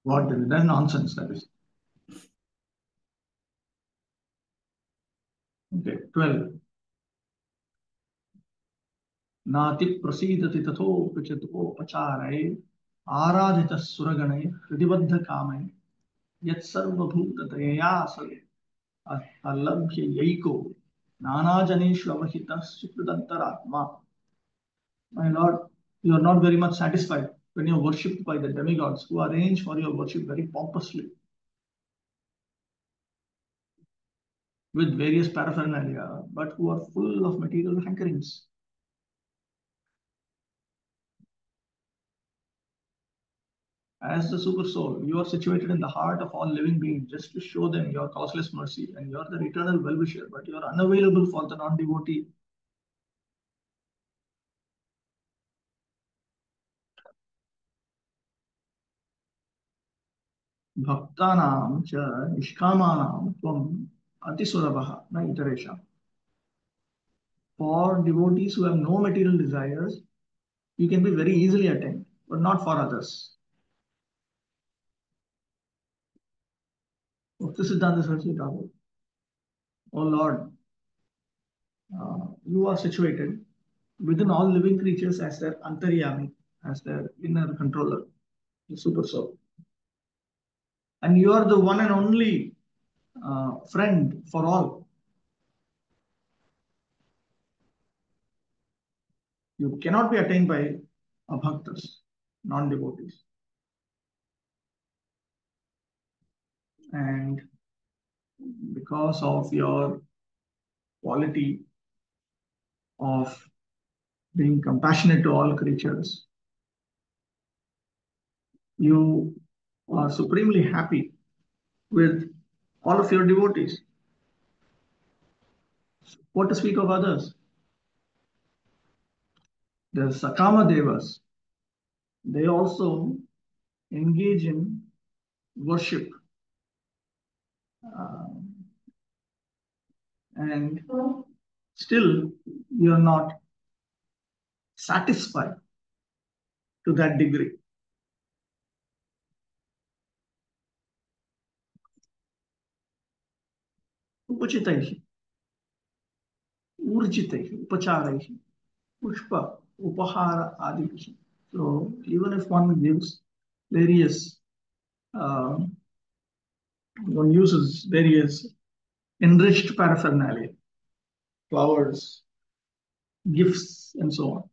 What? That's nonsense. That is. Okay, 12. नाति प्रसीदति तथोपचारे आराधित सुरगणे हृदिबद्ध कामे यत्सर्वभूतदयया अलभ्य यैको नानाजनेषु अवहितः सुकृदन्तरात्मा. My Lord, you are not very much satisfied when you are worshipped by the demigods who arrange for your worship very pompously with various paraphernalia, but who are full of material hankerings. As the super soul, you are situated in the heart of all living beings just to show them your causeless mercy, and you are the eternal well-wisher, but you are unavailable for the non-devotee. Bhaktanam cha nishkamanam tvam atisurabaha na iteresha. For devotees who have no material desires, you can be very easily attained, but not for others. Bhaktisiddhanta Saraswati Thakur. O Lord, you are situated within all living creatures as their antaryami, as their inner controller, the super soul. And you are the one and only friend for all. You cannot be attained by abhaktas, non-devotees. And because of your quality of being compassionate to all creatures, you are supremely happy with all of your devotees. What to speak of others? The Sakama Devas, they also engage in worship. And still, you are not satisfied to that degree. Upachitaihi, urjitaihi, upacharaihi, pushpa, upahara adihi. So even if one gives various, one uses various enriched paraphernalia, flowers, gifts, and so on,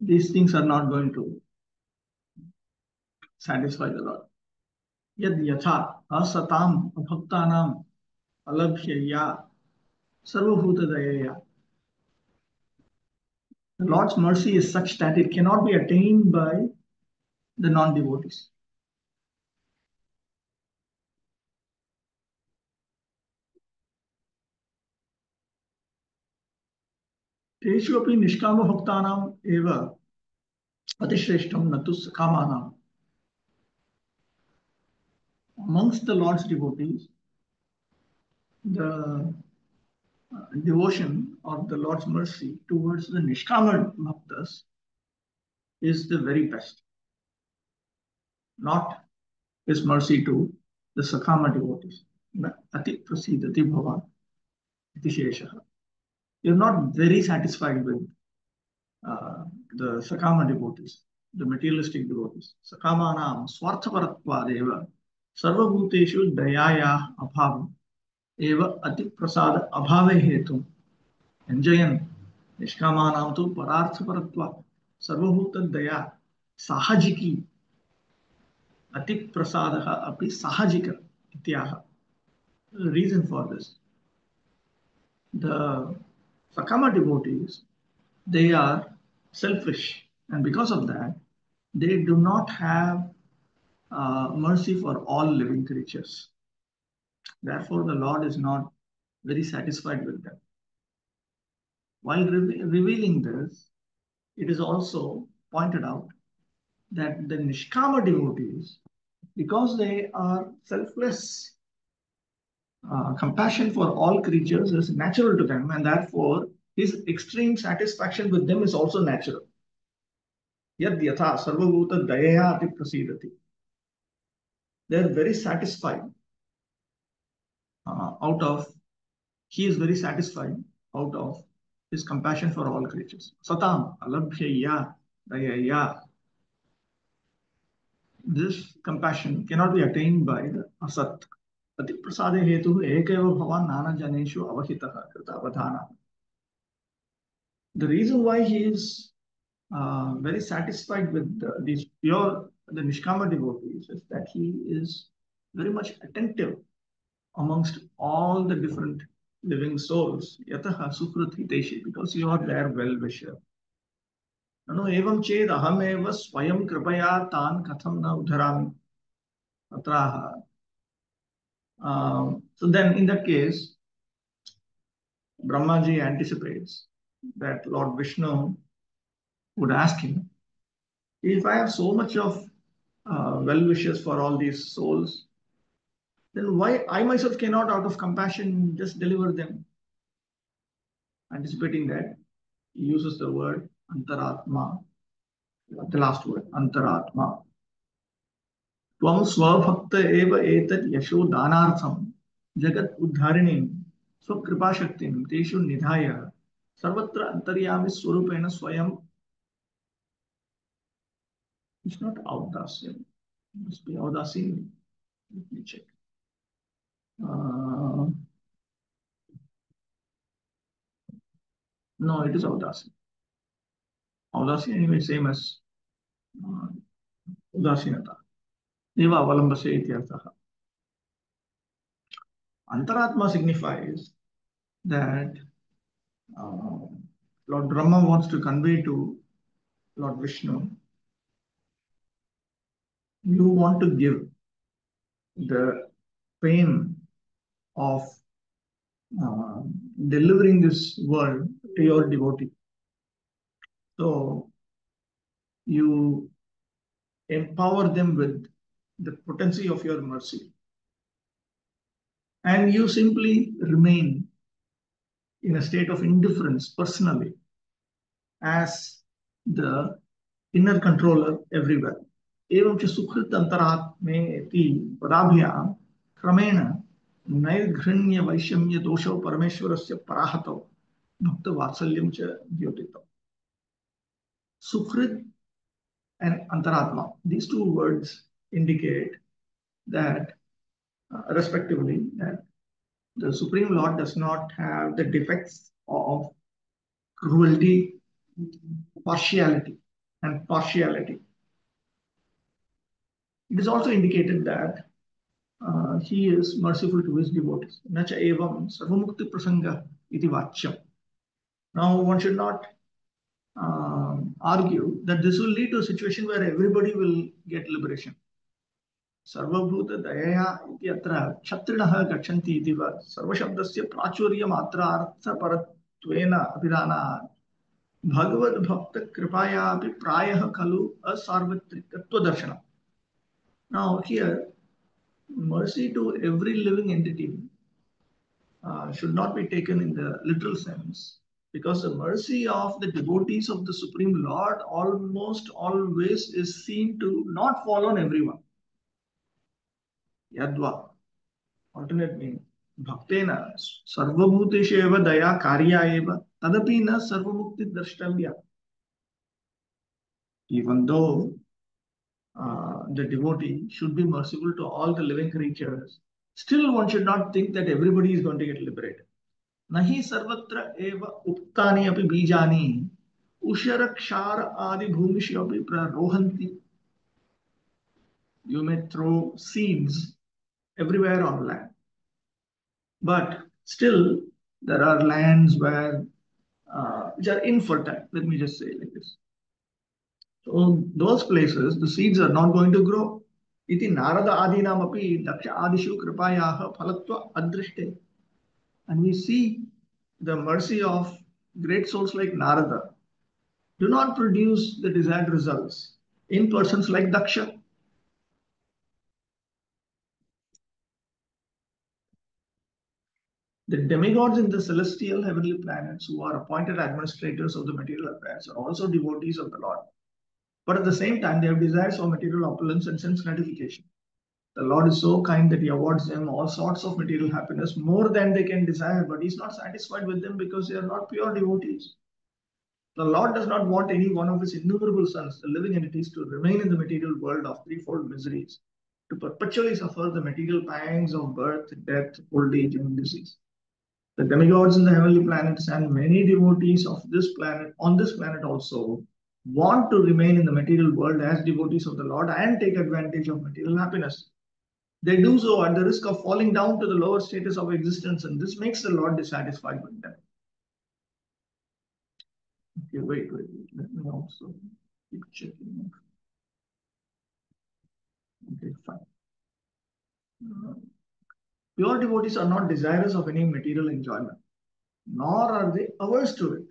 these things are not going to satisfy the Lord. Yad yatha asatam abhaktanam alabhya ya sarvabhuta dayaya. The Lord's mercy is such that it cannot be attained by the non-devotees. Teshu api nishkama bhaktanam eva atishreshtam natu sakamanam. Amongst the Lord's devotees, the devotion or the Lord's mercy towards the nishkama bhaktas is the very best, not his mercy to the sakama devotees. Ati prasidati bhava iti sheshaha. You're not very satisfied with the Sakama devotees, the materialistic devotees. Sakamanam swarthaparatva deva sarvabhuteshu dayaya abhavam. एव अति प्रसाद अभावे हेतु enjoying निष्कामानां तु परार्थपरत्वात् सर्वभूत दया साहजिकी अति प्रसादः अपि साहजिक इत्याह. The reason for this, the Sakama devotees, they are selfish, and because of that, they do not have mercy for all living creatures. Therefore, the Lord is not very satisfied with them. While revealing this, it is also pointed out that the Nishkama devotees, because they are selfless, compassion for all creatures is natural to them, and therefore his extreme satisfaction with them is also natural. Yad yatha sarvabhuta dayaya ati prasidati. They are very satisfied he is very satisfied out of his compassion for all creatures. Satam alabhyaya dayaya. This compassion cannot be attained by the asat. Ati prasade hetu ekeva bhavan nana janeshu avahitaha krita avadhana. The reason why he is very satisfied with these pure, the Nishkama devotees, is that he is very much attentive amongst all the different living souls. Yataha sukrit hiteshi, because you are their well-wisher. Nanu evam ched aham eva swayam kripaya tan katham na udharami atraha. So then in that case, Brahmaji anticipates that Lord Vishnu would ask him, if I have so much of well wishes for all these souls, then why I myself cannot, out of compassion, just deliver them? Anticipating that, he uses the word antaratma, the last word, antaratma. Tvam svabhakta eva etat yasho danartham jagat uddharinim स्वकृपा शक्तिम तेषु निधाय सर्वत्र अंतर्यामी स्वरूपेण स्वयं. It's not Audasya. It must be Audasini. Let me check. No, it is Audasya. Audasya anyway, same as Udasinata. Eva avalambase ityarthaha. Antaratma signifies that Lord Brahma wants to convey to Lord Vishnu, you want to give the pain of delivering this world to your devotee. So you empower them with the potency of your mercy. And you simply remain in a state of indifference personally as the inner controller everywhere. एवं च सुकृत अंतरात्मे इति पदाभ्यां क्रमेण नैर्घृण्य वैषम्य दोषौ परमेश्वरस्य पराहतौ भक्त वात्सल्यं च द्योतितौ. Sukhrit and antaratma, these two words indicate that respectively that the Supreme Lord does not have the defects of cruelty, partiality, and partiality. It is also indicated that he is merciful to his devotees. Nacha evam sarvamukti prasanga iti vachyam. Now, one should not argue that this will lead to a situation where everybody will get liberation. सर्वभूत दयया इत्यत्र क्षत्रिणः गच्छन्ति इति वा सर्वशब्दस्य प्राचुर्यमात्रार्थपरत्वेन अभिधानात् भगवद्भक्त कृपायापि प्रायः खलु असर्वत्रिकत्वदर्शनम्. Now here, mercy to every living entity should not be taken in the literal sense, because the mercy of the devotees of the Supreme Lord almost always is seen to not fall on everyone. Yadva, alternate meaning. Bhaktena sarvabhuteshu eva daya karya eva tadapi na sarvamukti drashtavya. Even though the devotee should be merciful to all the living creatures, Still, one should not think that everybody is going to get liberated. Nahi sarvatra eva uktani api bijani ushara kshara adi bhumishi api prarohanti. You may throw seeds everywhere on land, but still there are lands where which are infertile. Let me just say like this. So those places, the seeds are not going to grow. Iti narada adinam api daksha adishu kripayaha phalatva adrishte. And we see the mercy of great souls like Narada do not produce the desired results in persons like Daksha. The demigods in the celestial heavenly planets who are appointed administrators of the material affairs are also devotees of the Lord. But at the same time, they have desires for material opulence and sense gratification. The Lord is so kind that He awards them all sorts of material happiness more than they can desire, but He's not satisfied with them because they are not pure devotees. The Lord does not want any one of His innumerable sons, the living entities, to remain in the material world of threefold miseries, to perpetually suffer the material pangs of birth, death, old age, and disease. The demigods in the heavenly planets and many devotees of this planet, on this planet also, want to remain in the material world as devotees of the Lord and take advantage of material happiness. They do so at the risk of falling down to the lower status of existence, and this makes the Lord dissatisfied with them. Okay, wait. Let me also keep checking. Okay, fine. Pure devotees are not desirous of any material enjoyment, nor are they averse to it.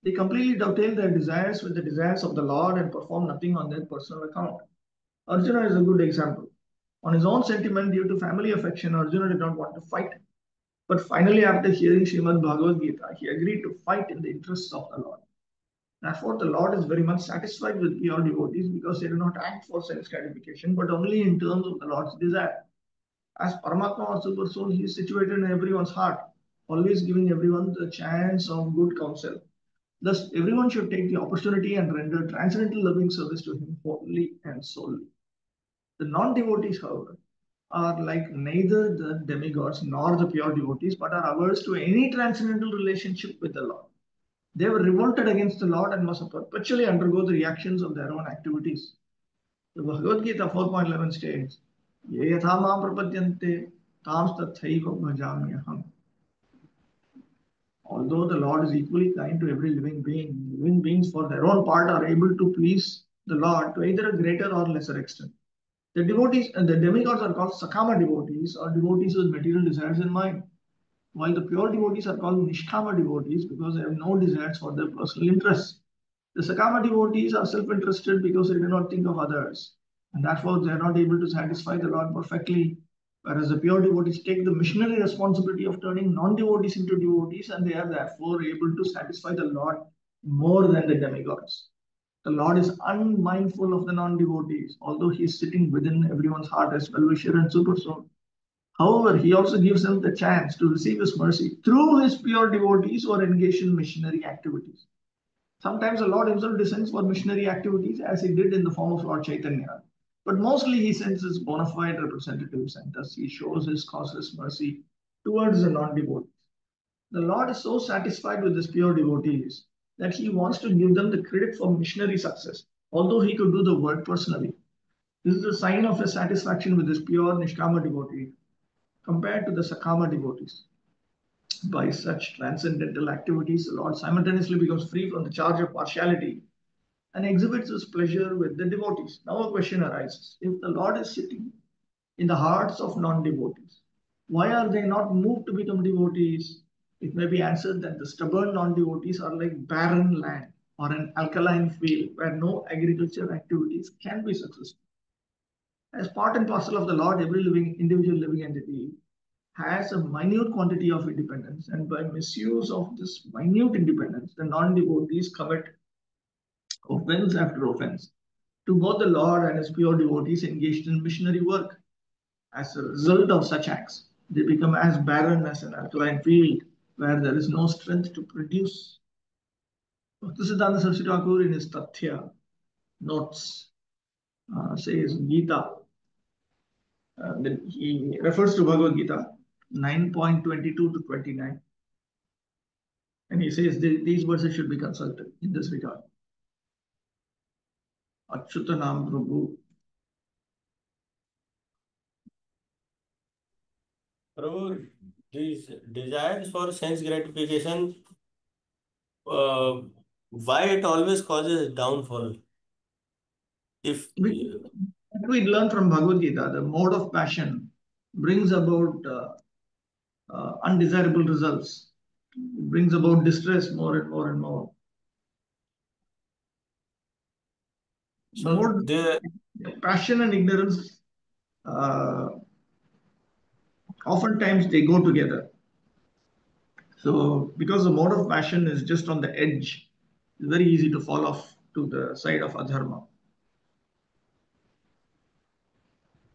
They completely dovetail their desires with the desires of the Lord and perform nothing on their personal account. Arjuna is a good example. On his own sentiment, due to family affection, Arjuna did not want to fight. But finally, after hearing Srimad Bhagavad Gita, he agreed to fight in the interests of the Lord. Therefore, the Lord is very much satisfied with pure devotees because they do not act for sense gratification, but only in terms of the Lord's desire. As Paramatma or Super Soul, He is situated in everyone's heart, always giving everyone the chance of good counsel. Thus, everyone should take the opportunity and render transcendental loving service to Him wholly and solely. The non-devotees, however, are like neither the demigods nor the pure devotees, but are averse to any transcendental relationship with the Lord. They were revolted against the Lord and must perpetually undergo the reactions of their own activities. The Bhagavad Gita 4.11 states, Ye yatha mam prapadyante tams tathaiva bhajamyaham. Although the Lord is equally kind to every living beings for their own part are able to please the Lord to either a greater or lesser extent. The devotees and the demigods are called Sakama devotees or devotees with material desires in mind, while the pure devotees are called Nishkama devotees because they have no desires for their personal interests. The Sakama devotees are self-interested because they do not think of others, and therefore they are not able to satisfy the Lord perfectly. Whereas the pure devotees take the missionary responsibility of turning non-devotees into devotees, and they are therefore able to satisfy the Lord more than the demigods. The Lord is unmindful of the non-devotees, although He is sitting within everyone's heart as well-wisher and super soul. However, He also gives them the chance to receive His mercy through His pure devotees who are engaged in missionary activities. Sometimes the Lord Himself descends for missionary activities, as He did in the form of Lord Chaitanya. But mostly He sends His bona fide representatives, and thus He shows His causeless mercy towards the non-devotees. The Lord is so satisfied with His pure devotees that He wants to give them the credit for missionary success, although He could do the work personally. This is a sign of His satisfaction with His pure Nishkama devotee compared to the Sakama devotees. By such transcendental activities, the Lord simultaneously becomes free from the charge of partiality and exhibits His pleasure with the devotees. Now a question arises. If the Lord is sitting in the hearts of non-devotees, why are they not moved to become devotees? It may be answered that the stubborn non-devotees are like barren land or an alkaline field where no agricultural activities can be successful. As part and parcel of the Lord, every individual living entity has a minute quantity of independence, and by misuse of this minute independence, the non-devotees commit offense after offense to both the Lord and His pure devotees engaged in missionary work. As a result of such acts, they become as barren as an alkaline field where there is no strength to produce. Bhaktisiddhanta Saraswati Thakur in his Tathya notes says Gita Then he refers to Bhagavad Gita 9.22 to 29. And he says these verses should be consulted in this regard. Achyutanam Prabhu. Prabhu, these desires for sense gratification, uh, why it always causes downfall? If We learn from Bhagavad Gita, the mode of passion brings about undesirable results, brings about distress more and more and more. so More the passion and ignorance, oftentimes they go together. So, because the mode of passion is just on the edge, it's very easy to fall off to the side of adharma.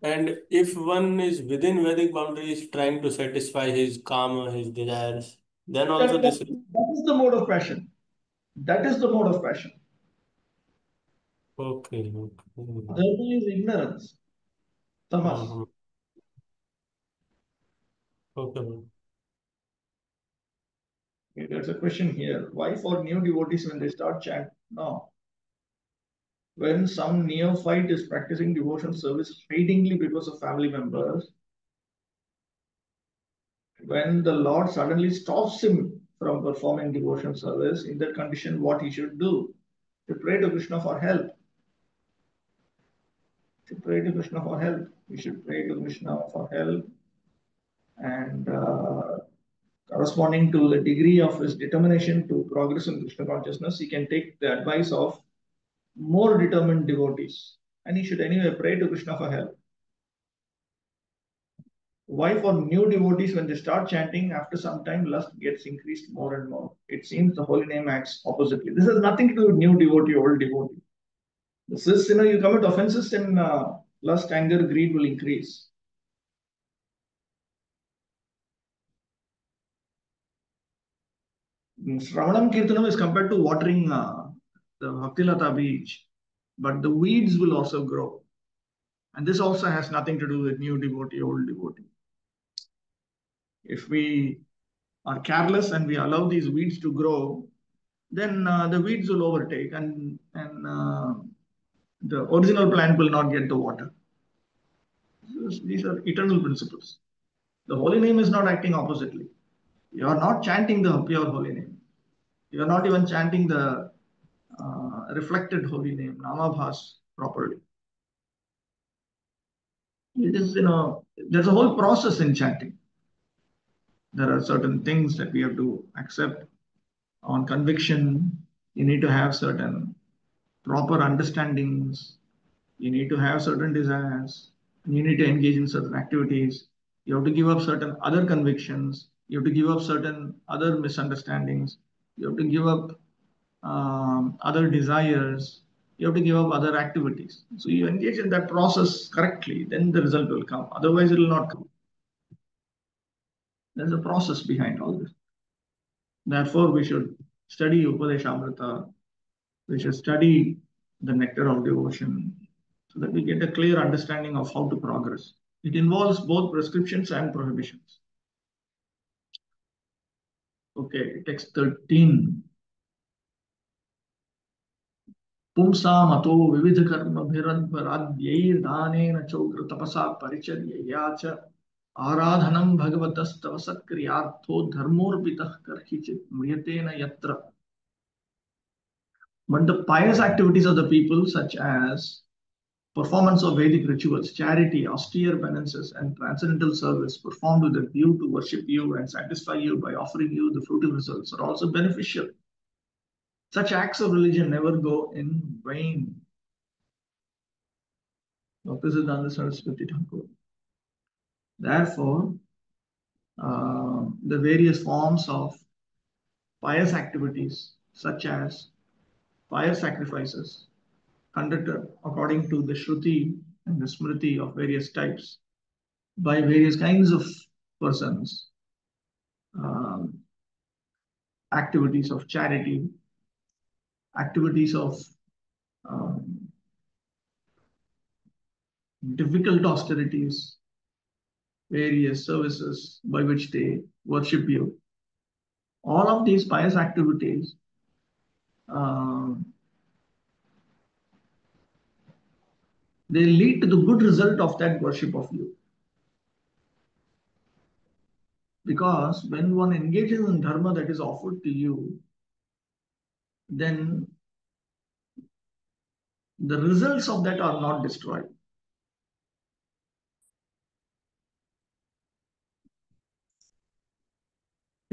and if one is within Vedic boundaries trying to satisfy his karma, his desires, then also That, this that, is that is the mode of passion. That is the mode of passion. okay. Adharma is ignorance, tamas. Mhm. Okay. Okay, there's a question here. Why for new devotees when they start chant? No. When some neophyte is practicing devotion service hidingly because of family members, when the Lord suddenly stops him from performing devotion service, in that condition, what he should do? To pray to Krishna for help. To pray to Krishna for help. We should pray to Krishna for help, and corresponding to the degree of his determination to progress in Krishna consciousness, he can take the advice of more determined devotees, and he should anyway pray to Krishna for help. Why for new devotees when they start chanting, after some time lust gets increased more and more? It seems the holy name acts oppositely. This has nothing to do with new devotee, old devotee. This is, you commit offenses, then lust, anger, greed will increase. Shravanam Kirtanam is compared to watering the Bhaktilata beach, but the weeds will also grow. And this also has nothing to do with new devotee, old devotee. If we are careless and we allow these weeds to grow, then the weeds will overtake, and the original plant will not get the water. These are eternal principles. The holy name is not acting oppositely. You are not chanting the pure holy name. You are not even chanting the reflected holy name, Namabhas, properly. It is, there's a whole process in chanting. There are certain things that we have to accept on conviction. You need to have certain proper understandings. You need to have certain desires. You need to engage in certain activities. You have to give up certain other convictions. You have to give up certain other misunderstandings. You have to give up other desires. You have to give up other activities. So you engage in that process correctly, then the result will come. Otherwise, it will not come. There's a process behind all this. Therefore, we should study Upadeshamrita. We should study the nectar of devotion so that we get a clear understanding of how to progress. It involves both prescriptions and prohibitions. Okay, text 13. पुंसामतो विविधकर्मभिरद्वराद्यैर्दानेन चोग्र तपसा परिचर्यया च आराधनं भगवतस्तव सत्क्रियार्थो धर्मोर्पितः कर्हिचित् म्रियते न यत्र. But the pious activities of the people, such as performance of Vedic rituals, charity, austere penances, and transcendental service performed with a view to worship you and satisfy you by offering you the fruitive results, are also beneficial. Such acts of religion never go in vain. Dr. Siddhanta Saraswati Thakur. Therefore, the various forms of pious activities, such as fire sacrifices, conducted according to the Shruti and the Smriti of various types by various kinds of persons, um, activities of charity, activities of um, difficult austerities, various services by which they worship you. All of these pious activities they lead to the good result of that worship of you. Because when one engages in dharma that is offered to you, then the results of that are not destroyed.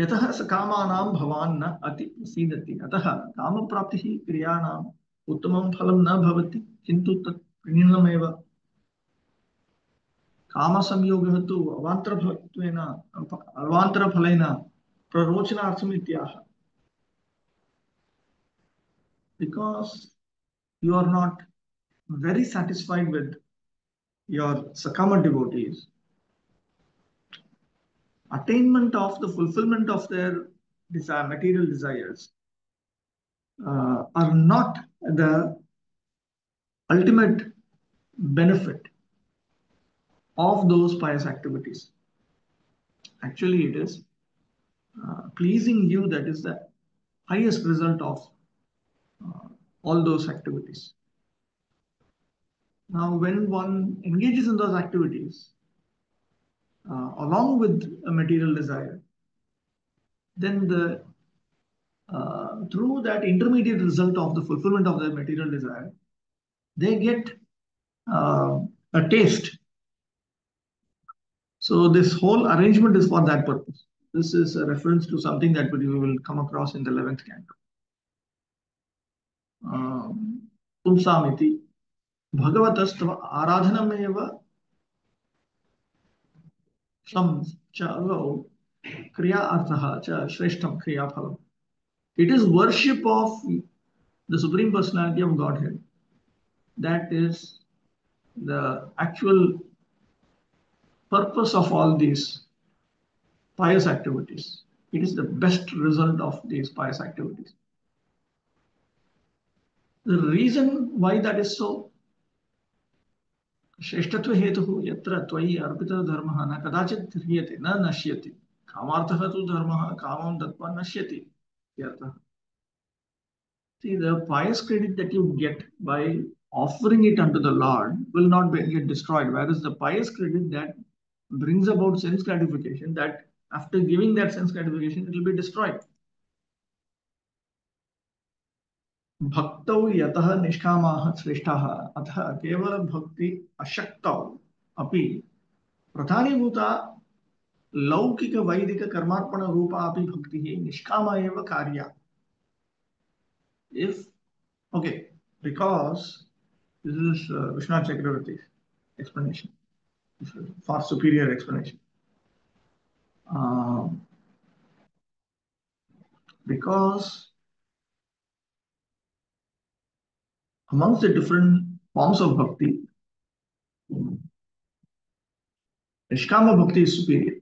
यतः स कामानां भवान् न अति प्रसीदति अतः कामप्राप्तिः क्रियाणाम् उत्तमं फलं न भवति किन्तु तत् प्रणीनमेव कामसंयोगः तु अवान्तरफलेन प्ररोचनार्थम् इत्याह. Because you are not very satisfied with your Sakama devotees, attainment of the fulfillment of their material desires are not the ultimate benefit of those pious activities. Actually, it is pleasing you that is the highest result of all those activities. Now, when one engages in those activities, along with a material desire, then through that intermediate result of the fulfillment of their material desire, they get a taste. So this whole arrangement is for that purpose. This is a reference to something that we will come across in the 11th canto. Pumsamiti bhagavatastva aradhanameva sam chalo kriya arthaha cha shreshtam kriya phalam. It is worship of the Supreme Personality of Godhead that is the actual purpose of all these pious activities. It is the best result of these pious activities. The reason why that is so, श्रेष्ठत्व हेतुः यत्र त्वयि अर्पितः धर्मः न कदाचित् ह्रियते न नश्यति कामार्थः तु धर्मः कामं दत्वा नश्यति इत्यर्थः. See, the pious credit that you get by offering it unto the Lord will not get destroyed, whereas the pious credit that brings about sense gratification, that after giving that sense gratification, it will be destroyed. भक्तौ यतः निष्कामाः श्रेष्ठाः अतः केवल भक्ति अशक्तौ अपि प्रधानीभूता लौकिक वैदिक कर्मार्पण रूपा अपि भक्तिः निष्कामा एव कार्या. If okay, because this is Vishwanath Chakravarti's explanation, far superior explanation. Because amongst the different forms of bhakti, Nishkama bhakti is superior.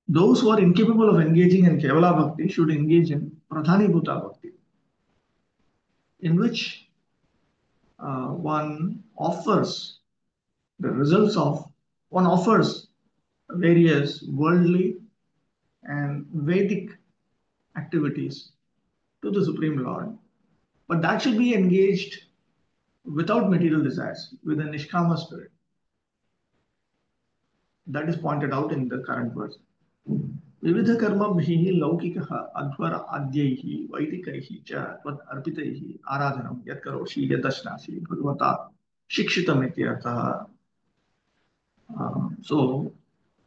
Those who are incapable of engaging in Kevala bhakti should engage in Pradhani Bhuta bhakti, in which one offers various worldly and Vedic activities to the Supreme Lord, but that should be engaged without material desires, with a Nishkama spirit. That is pointed out in the current verse. विविध कर्मभिः लौकिकः अध्वर आद्यैः वैदिकैः च त्वत् अर्पितैः आराधनं यत् करोषि यदश्नासि भगवता शिक्षितम् इत्यर्थः. So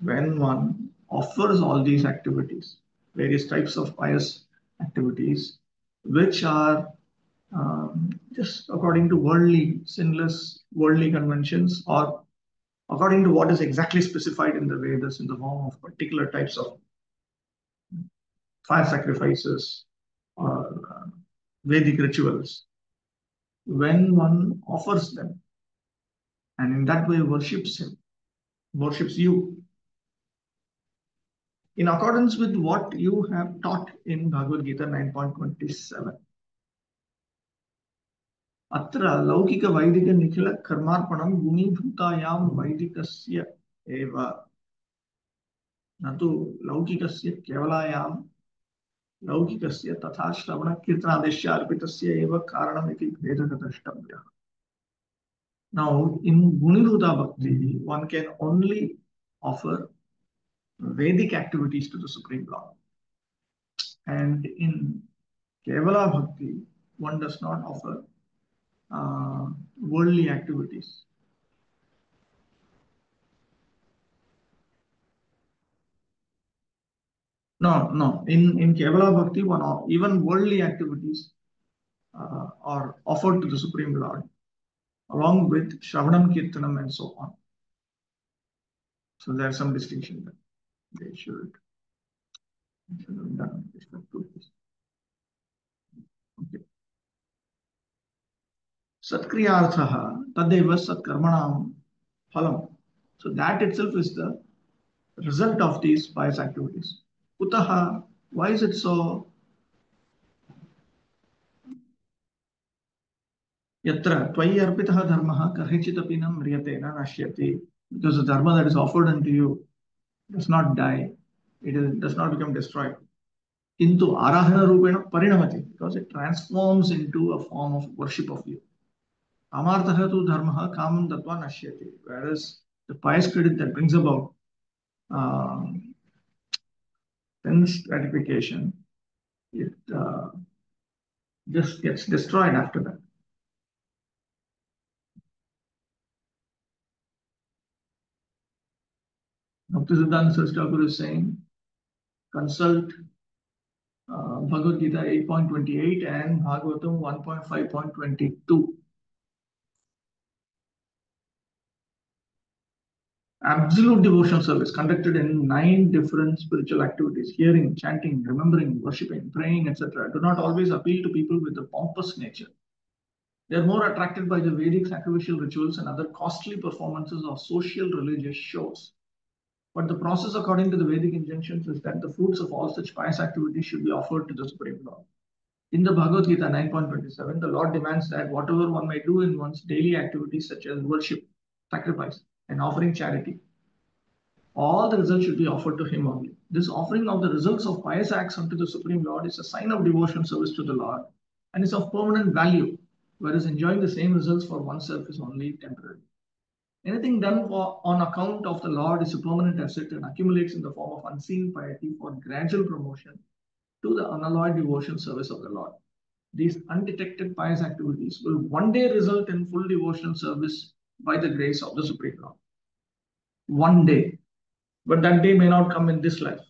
when one offers all these activities, various types of pious activities, which are just according to worldly, sinless, worldly conventions, or according to what is exactly specified in the Vedas in the form of particular types of fire sacrifices or Vedic rituals, when one offers them and in that way worships you, in accordance with what you have taught in Bhagavad Gita 9.27, अत्र लौकिक वैदिक निखिल कर्मार्पणं गुणीभूतायां वैदिकस्य एव न तु लौकिकस्य केवलायां लौकिकस्य तथा श्रवण कीर्तनादेश्य अर्पितस्य एव कारणम् इति भेदः द्रष्टव्यः. Now, in Gunibhuta Bhakti, one can only offer Vedic activities to the Supreme Lord. And in Kevala Bhakti, one does not offer worldly activities. No. In Kevala Bhakti, even worldly activities are offered to the Supreme Lord, along with Shravanam, Kirtanam, and so on. So there's some distinction there. They should have done this. Okay. Satkriyaarthaha tadeva satkarmanam phalam. So that itself is the result of these pious activities. Kutaha, why is it so? Yatra tvayi arpitaha dharmaha karhichitapi na mriyate na nashyati. Because the dharma that is offered unto you does not die, does not become destroyed. Kintu arahana rupena parinamati, because it transforms into a form of worship of you. Amarthaha tu dharmaha kamam tatva nashyati. Whereas the pious credit that brings about sense gratification, it just gets destroyed after that. Bhaktisiddhanta Saraswati Thakur is saying, consult Bhagavad Gita 8.28 and Bhagavatam 1.5.22. Absolute devotional service conducted in 9 different spiritual activities: hearing, chanting, remembering, worshipping, praying, etc. do not always appeal to people with a pompous nature. They are more attracted by the Vedic sacrificial rituals and other costly performances of social religious shows. But the process, according to the Vedic injunctions, is that the fruits of all such pious activities should be offered to the Supreme Lord. In the Bhagavad Gita 9.27, the Lord demands that whatever one may do in one's daily activities, such as worship, sacrifice, and offering charity, all the results should be offered to Him only. This offering of the results of pious acts unto the Supreme Lord is a sign of devotional service to the Lord and is of permanent value, whereas enjoying the same results for oneself is only temporary. Anything done on account of the Lord is a permanent asset and accumulates in the form of unseen piety for gradual promotion to the unalloyed devotional service of the Lord. These undetected pious activities will one day result in full devotional service by the grace of the Supreme Lord. One day. But that day may not come in this life.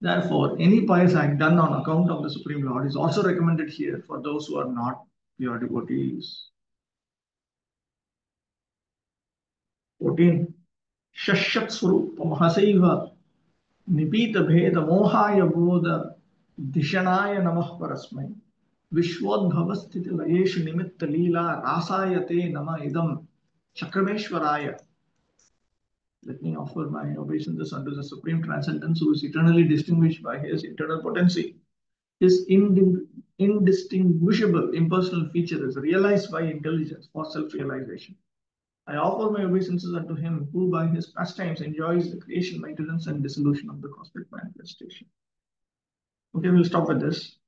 Therefore, any pious act done on account of the Supreme Lord is also recommended here for those who are not pure devotees. 14. Shashat Swarupam Hasaiva Nipita Bheda Mohaya Bodha Dishanaya Namah Parasmai Vishwadbhavasthiti Layeshu Nimitta Leela Rasayate Nama Idam Chakrameshwaraya. Let me offer my obeisances unto the Supreme Transcendence, who is eternally distinguished by His eternal potency. His indistinguishable impersonal feature is realized by intelligence for self-realization. I offer my obeisances unto Him, who by His pastimes enjoys the creation, maintenance, and dissolution of the cosmic manifestation. Okay, we'll stop with this.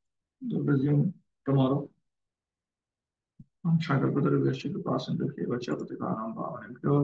We'll resume tomorrow.